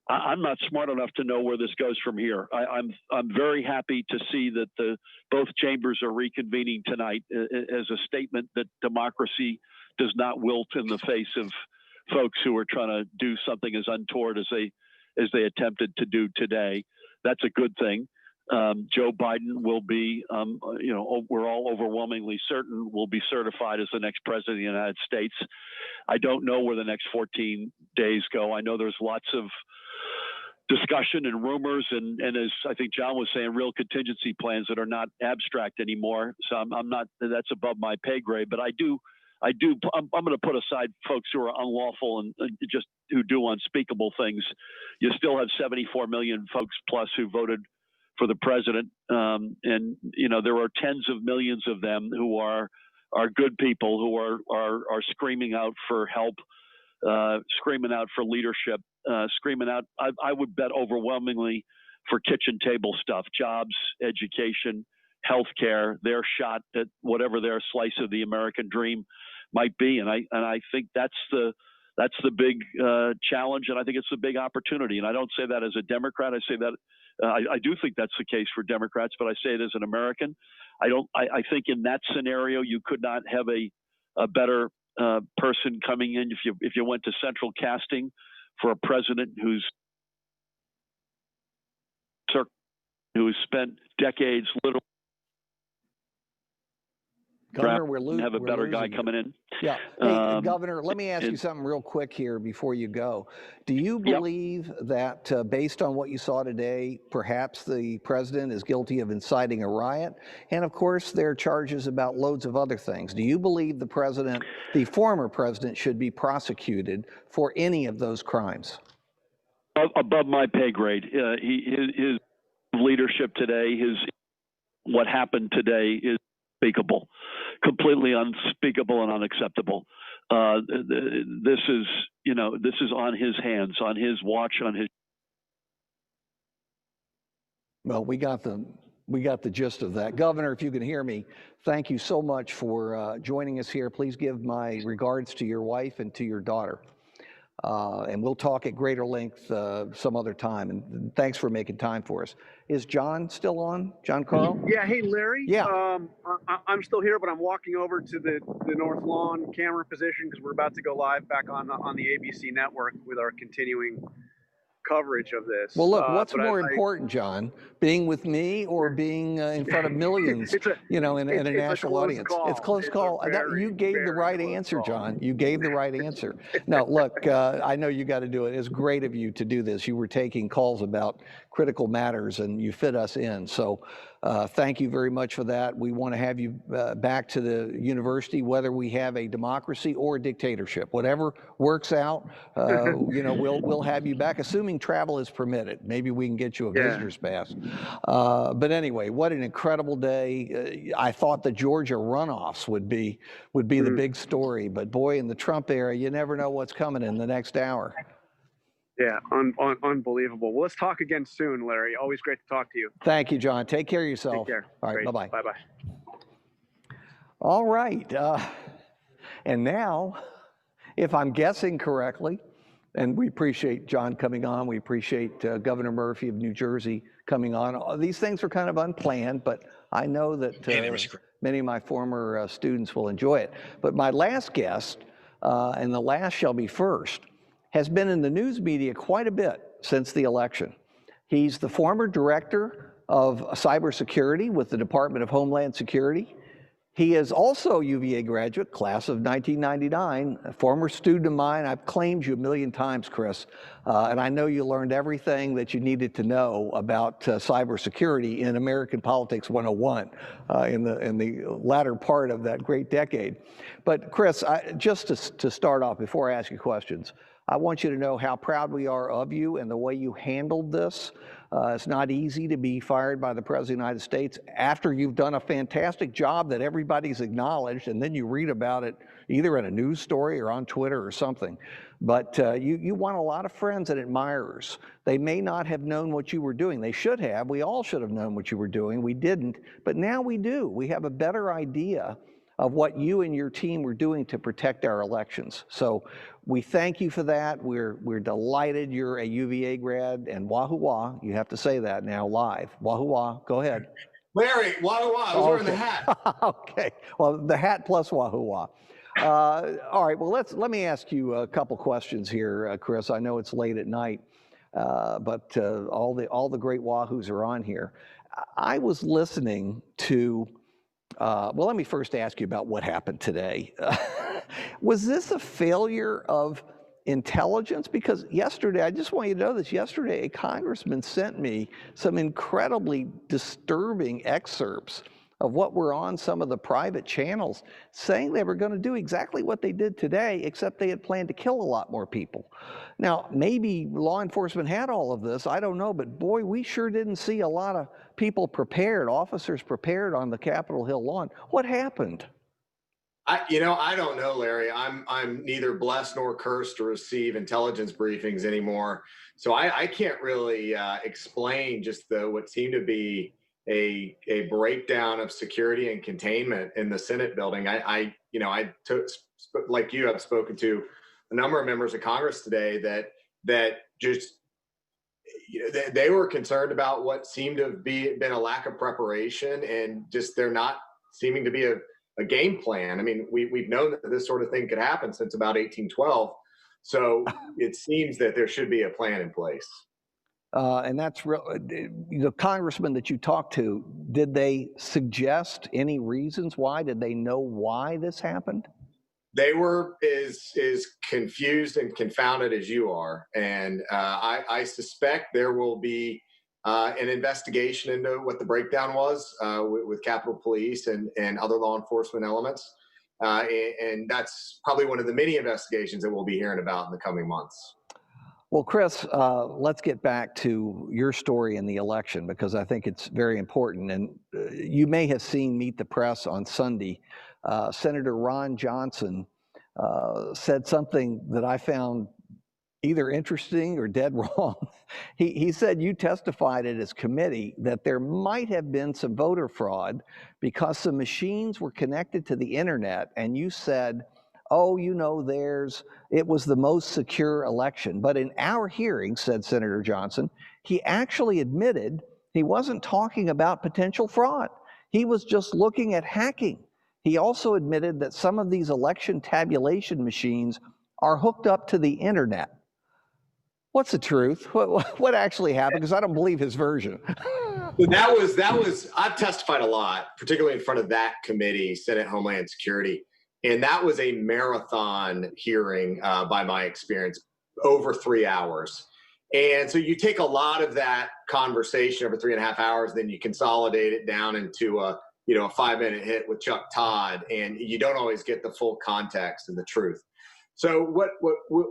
I'm not smart enough to know where this goes from here. I'm very happy to see that both chambers are reconvening tonight as a statement that democracy does not wilt in the face of folks who are trying to do something as untoward as they attempted to do today. That's a good thing. Joe Biden will be, we're all overwhelmingly certain, will be certified as the next president of the United States. I don't know where the next 14 days go. I know there's lots of discussion and rumors, and as I think John was saying, real contingency plans that are not abstract anymore. So I'm not. That's above my pay grade. But I'm going to put aside folks who are unlawful and just who do unspeakable things. You still have 74 million folks plus who voted for the president, and there are tens of millions of them who are good people who are screaming out for help, screaming out for leadership, screaming out. I would bet overwhelmingly for kitchen table stuff, jobs, education, healthcare, their shot at whatever their slice of the American dream might be. And I think that's the big challenge, and I think it's the big opportunity. And I don't say that as a Democrat. I say that I do think that's the case for Democrats, but I say it as an American. I think in that scenario you could not have a better person coming in if you went to central casting for a president who has spent decades literally. Governor, we're losing. Have a better guy coming in. Yeah. Hey, Governor, let me ask you something real quick here before you go. Do you believe that based on what you saw today, perhaps the president is guilty of inciting a riot? And of course, there are charges about loads of other things. Do you believe the former president, should be prosecuted for any of those crimes? Above my pay grade. His leadership today, what happened today is unspeakable, completely unspeakable and unacceptable. This is on his hands, on his watch, on his. Well, we got the gist of that. Governor, if you can hear me, thank you so much for joining us here. Please give my regards to your wife and to your daughter. And we'll talk at greater length some other time. And thanks for making time for us. Is John still on? John Carl? Yeah. Hey, Larry. Yeah. I'm still here, but I'm walking over to the North Lawn camera position because we're about to go live back on the ABC network with our continuing coverage of this. Well, look, what's more important, John, being with me or being in front of millions, in a national audience? It's a close call. You gave the right answer, John. You gave the right answer. No, look, I know you got to do it. It's great of you to do this. You were taking calls about critical matters, and you fit us in. So thank you very much for that. We want to have you back to the university, whether we have a democracy or a dictatorship. Whatever works out, we'll have you back, assuming travel is permitted. Maybe we can get you a visitor's pass. But anyway, what an incredible day. I thought the Georgia runoffs would be the big story, but boy, in the Trump era, you never know what's coming in the next hour. Yeah, unbelievable. Well, let's talk again soon, Larry. Always great to talk to you. Thank you, John. Take care of yourself. Take care. All right, bye-bye. Bye-bye. All right. And now, if I'm guessing correctly, and we appreciate John coming on, we appreciate Governor Murphy of New Jersey coming on. These things are kind of unplanned, but I know that many of my former students will enjoy it. But my last guest, and the last shall be first, has been in the news media quite a bit since the election. He's the former director of cybersecurity with the Department of Homeland Security. He is also a UVA graduate, class of 1999, a former student of mine. I've claimed you a million times, Chris, and I know you learned everything that you needed to know about cybersecurity in American Politics 101 in the latter part of that great decade. But Chris, just to start off, before I ask you questions, I want you to know how proud we are of you and the way you handled this. It's not easy to be fired by the President of the United States after you've done a fantastic job that everybody's acknowledged, and then you read about it either in a news story or on Twitter or something. But you won a lot of friends and admirers. They may not have known what you were doing. They should have. We all should have known what you were doing. We didn't, but now we do. We have a better idea of what you and your team were doing to protect our elections. So we thank you for that. We're delighted you're a UVA grad, and wahoo wah, you have to say that now live. Wahoo wah, go ahead. Larry, wahoo wah, I was wearing the hat. Okay, well, the hat plus wahoo wah. All right, well, let me ask you a couple questions here, Chris. I know it's late at night, but all the great wahoos are on here. I was listening to well, let me first ask you about what happened today. Was this a failure of intelligence? Because yesterday, I just want you to know this, yesterday a congressman sent me some incredibly disturbing excerpts of what were on some of the private channels, saying they were going to do exactly what they did today, except they had planned to kill a lot more people. Now, maybe law enforcement had all of this, I don't know, but boy, we sure didn't see a lot of people prepared, officers prepared on the Capitol Hill lawn. What happened? I don't know, Larry. I'm neither blessed nor cursed to receive intelligence briefings anymore, so I can't really explain just what seemed to be a breakdown of security and containment in the Senate building. Like you, I've spoken to a number of members of Congress today that just they were concerned about what seemed to have been a lack of preparation, and just there not seeming to be a game plan. I mean, we've known that this sort of thing could happen since about 1812, so it seems that there should be a plan in place. And that's real. The congressman that you talked to, did they suggest any reasons why? Did they know why this happened? They were as confused and confounded as you are, and I suspect there will be an investigation into what the breakdown was with Capitol Police and other law enforcement elements, and that's probably one of the many investigations that we'll be hearing about in the coming months. Well, Chris, let's get back to your story in the election, because I think it's very important. And you may have seen Meet the Press on Sunday. Senator Ron Johnson said something that I found either interesting or dead wrong. He said you testified at his committee that there might have been some voter fraud because some machines were connected to the internet, and you said, oh, it was the most secure election. But in our hearing, said Senator Johnson, he actually admitted he wasn't talking about potential fraud. He was just looking at hacking. He also admitted that some of these election tabulation machines are hooked up to the internet. What's the truth? What actually happened? Because I don't believe his version. That was, I've testified a lot, particularly in front of that committee, Senate Homeland Security. And that was a marathon hearing by my experience, over 3 hours. And so you take a lot of that conversation over 3.5 hours, then you consolidate it down into a 5-minute hit with Chuck Todd, and you don't always get the full context and the truth. So what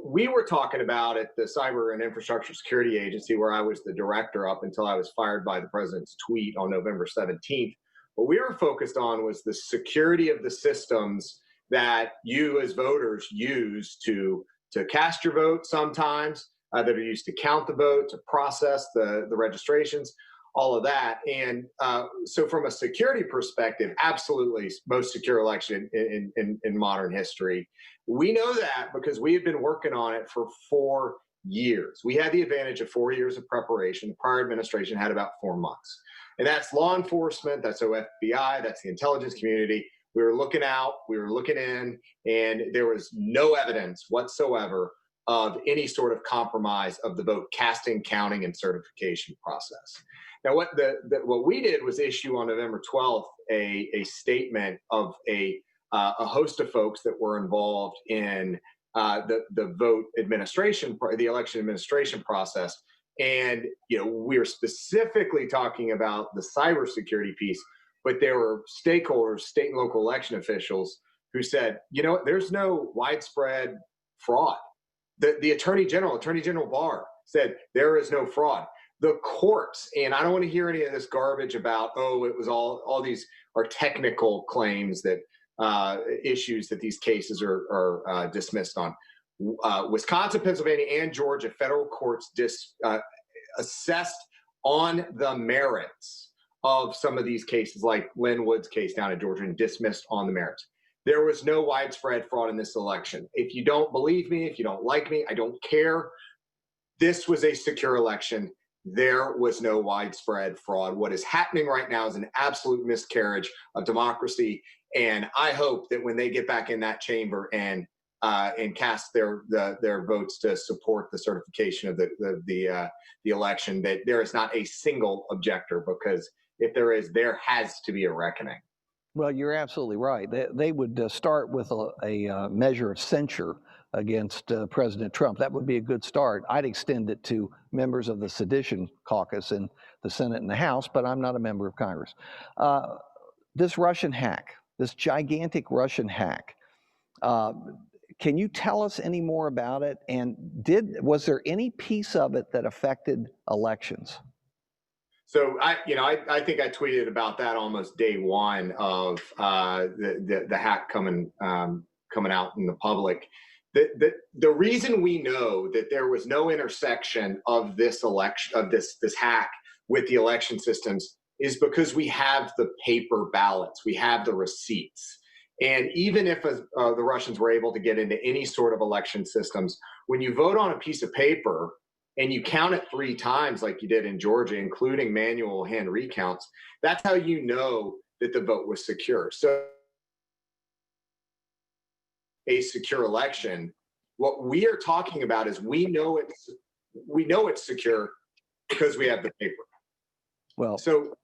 we were talking about at the Cyber and Infrastructure Security Agency, where I was the director up until I was fired by the president's tweet on November 17th, what we were focused on was the security of the systems that you as voters use to cast your vote sometimes, that are used to count the vote, to process the registrations, all of that. And so from a security perspective, absolutely most secure election in modern history. We know that because we have been working on it for 4 years. We had the advantage of 4 years of preparation. The prior administration had about 4 months. And that's law enforcement, that's FBI, that's the intelligence community. We were looking out, we were looking in, and there was no evidence whatsoever of any sort of compromise of the vote casting, counting, and certification process. Now, what we did was issue on November 12th a statement of a host of folks that were involved in the vote administration, the election administration process. And we were specifically talking about the cybersecurity piece, but there were stakeholders, state and local election officials, who said, there's no widespread fraud. The Attorney General Barr, said there is no fraud. The courts, and I don't want to hear any of this garbage about, it was all these are technical claims that issues that these cases are dismissed on. Wisconsin, Pennsylvania, and Georgia federal courts assessed on the merits of some of these cases, like Lynn Wood's case down in Georgia, and dismissed on the merits. There was no widespread fraud in this election. If you don't believe me, if you don't like me, I don't care. This was a secure election. There was no widespread fraud. What is happening right now is an absolute miscarriage of democracy. And I hope that when they get back in that chamber and cast their votes to support the certification of the election, that there is not a single objector, because if there is, there has to be a reckoning. Well, you're absolutely right. They would start with a measure of censure against President Trump. That would be a good start. I'd extend it to members of the Sedition Caucus in the Senate and the House, but I'm not a member of Congress. This Russian hack, this gigantic Russian hack, can you tell us any more about it? And was there any piece of it that affected elections? So I think I tweeted about that almost day one of the hack coming out in the public. The reason we know that there was no intersection of this election, of this hack with the election systems, is because we have the paper ballots, we have the receipts. And even if the Russians were able to get into any sort of election systems, when you vote on a piece of paper and you count it 3 times like you did in Georgia, including manual hand recounts, that's how you know that the vote was secure. So a secure election, what we are talking about is we know it's secure because we have the paper. Well, so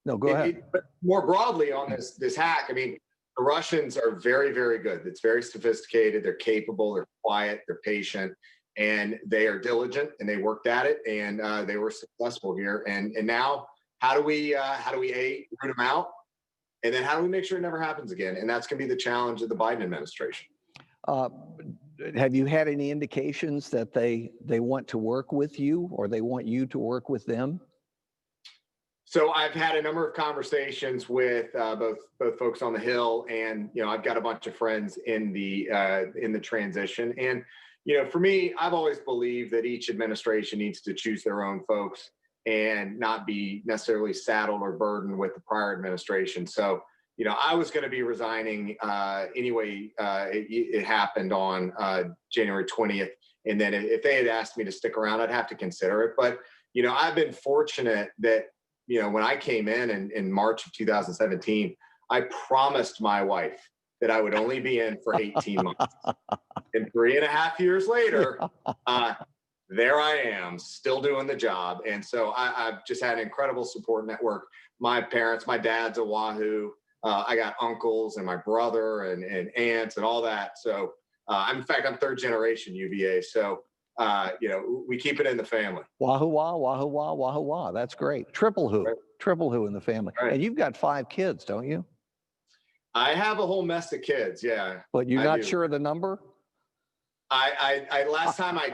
no, go ahead. But more broadly on this hack, I mean, the Russians are very, very good. It's very sophisticated. They're capable. They're quiet. They're patient. And they are diligent, and they worked at it, and they were successful here. And now, how do we root them out, and then how do we make sure it never happens again? And that's going to be the challenge of the Biden administration. Have you had any indications that they want to work with you, or they want you to work with them? So I've had a number of conversations with both folks on the Hill, and I've got a bunch of friends in the transition. And for me, I've always believed that each administration needs to choose their own folks and not be necessarily saddled or burdened with the prior administration. So I was going to be resigning anyway. It happened on January 20th. And then if they had asked me to stick around, I'd have to consider it. But, I've been fortunate that, when I came in March of 2017, I promised my wife that I would only be in for 18 months. And 3.5 years later, there I am, still doing the job. And so I've just had an incredible support network. My parents, my dad's a Wahoo. I got uncles and my brother and aunts and all that. So in fact, I'm third generation UVA. So, we keep it in the family. Wahoo wah, wahoo wah, wahoo wah. That's great. Triple who, Right. triple who in the family. Right. And you've got 5 kids, don't you? I have a whole mess of kids. Yeah. But you're not sure of the number? I last time I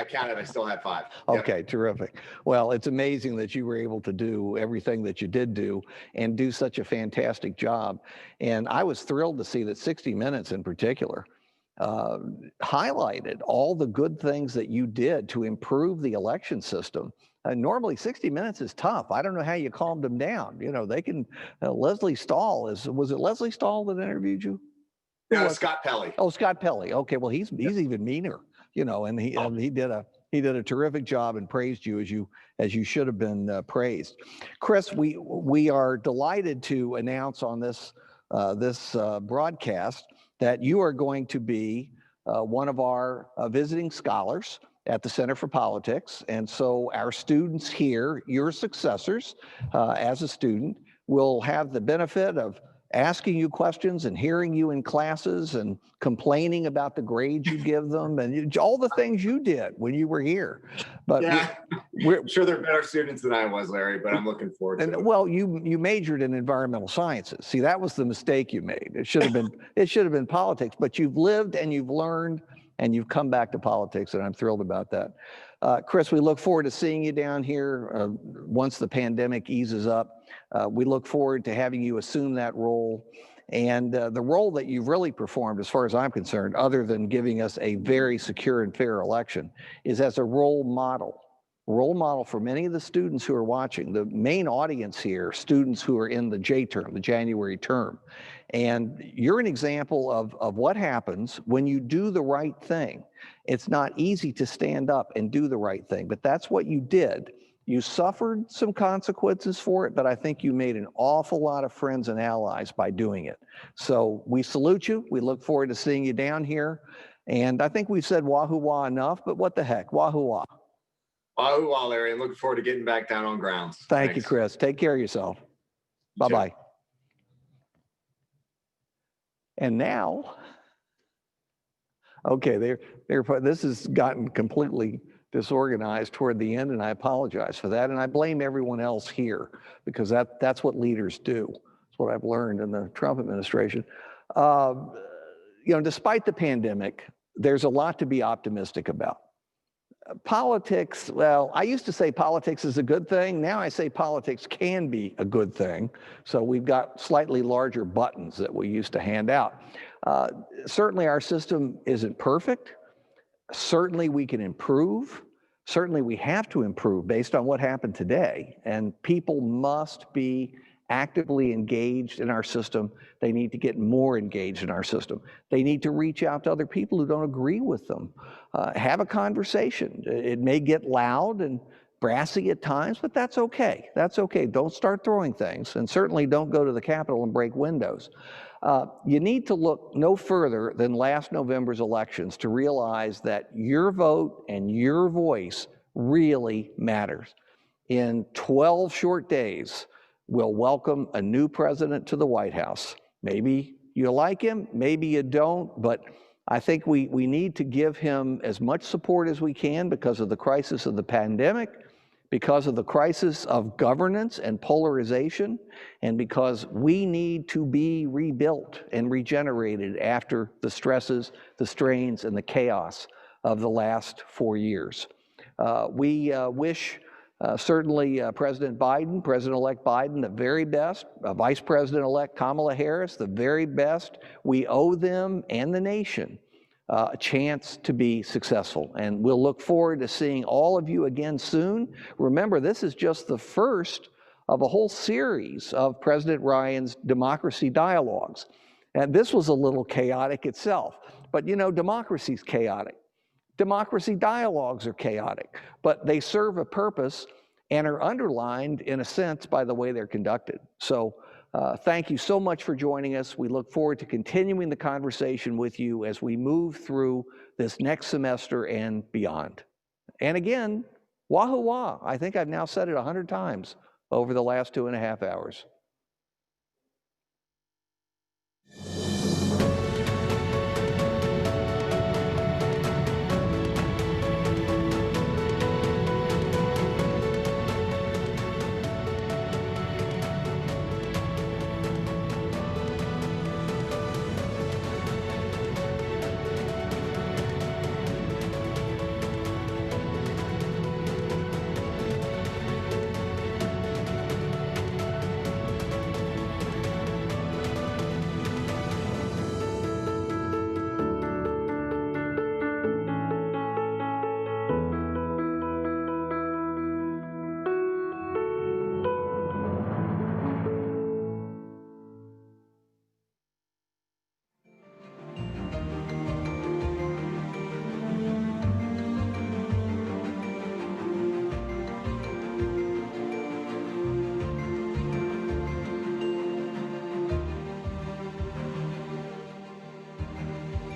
counted, I still had 5. Okay, yep. Terrific. Well, it's amazing that you were able to do everything that you did do and do such a fantastic job. And I was thrilled to see that 60 Minutes in particular highlighted all the good things that you did to improve the election system. Normally 60 Minutes is tough. I don't know how you calmed them down. They can, Leslie Stahl was it Leslie Stahl that interviewed you? No, Scott Pelley. Oh, Scott Pelley. Okay, well, he's even meaner, and he did a terrific job and praised you as you should have been praised. Chris, we are delighted to announce on this broadcast that you are going to be one of our visiting scholars at the Center for Politics, and so our students here, your successors as a student, will have the benefit of asking you questions and hearing you in classes and complaining about the grades you give them and all the things you did when you were here. But yeah, I'm sure they're better students than I was, Larry, but I'm looking forward to it. Well, you majored in environmental sciences. See, that was the mistake you made. It should have been politics, but you've lived and you've learned and you've come back to politics, and I'm thrilled about that. Chris, we look forward to seeing you down here once the pandemic eases up. We look forward to having you assume that role. And the role that you've really performed, as far as I'm concerned, other than giving us a very secure and fair election, is as a role model for many of the students who are watching. The main audience here, students who are in the J term, the January term. And you're an example of what happens when you do the right thing. It's not easy to stand up and do the right thing, but that's what you did. You suffered some consequences for it, but I think you made an awful lot of friends and allies by doing it. So we salute you. We look forward to seeing you down here. And I think we've said wahoo wah enough, but what the heck, wahoo wah. Wahoo wah, Larry, and looking forward to getting back down on grounds. Thank you, Chris. Take care of yourself. Bye-bye. And now, okay, this has gotten completely disorganized toward the end, and I apologize for that. And I blame everyone else here because that's what leaders do. It's what I've learned in the Trump administration. Despite the pandemic, there's a lot to be optimistic about. Politics, well, I used to say politics is a good thing. Now I say politics can be a good thing. So we've got slightly larger buttons that we used to hand out. Certainly our system isn't perfect. Certainly we can improve. Certainly we have to improve based on what happened today. And people must be actively engaged in our system. They need to get more engaged in our system. They need to reach out to other people who don't agree with them. Have a conversation. It may get loud and brassy at times, but that's okay. That's okay. Don't start throwing things, and certainly don't go to the Capitol and break windows. You need to look no further than last November's elections to realize that your vote and your voice really matters. In 12 short days, we'll welcome a new president to the White House. Maybe you like him, maybe you don't, but I think we need to give him as much support as we can because of the crisis of the pandemic, because of the crisis of governance and polarization, and because we need to be rebuilt and regenerated after the stresses, the strains, and the chaos of the last 4 years. We wish certainly President Biden, President-elect Biden, the very best, Vice President-elect Kamala Harris, the very best. We owe them and the nation a chance to be successful. And we'll look forward to seeing all of you again soon. Remember, this is just the first of a whole series of President Ryan's democracy dialogues. And this was a little chaotic itself, but you know, democracy's chaotic. Democracy dialogues are chaotic, but they serve a purpose and are underlined, in a sense, by the way they're conducted. So thank you so much for joining us. We look forward to continuing the conversation with you as we move through this next semester and beyond. And again, wahoo wah. I think I've now said it 100 times over the last 2.5 hours.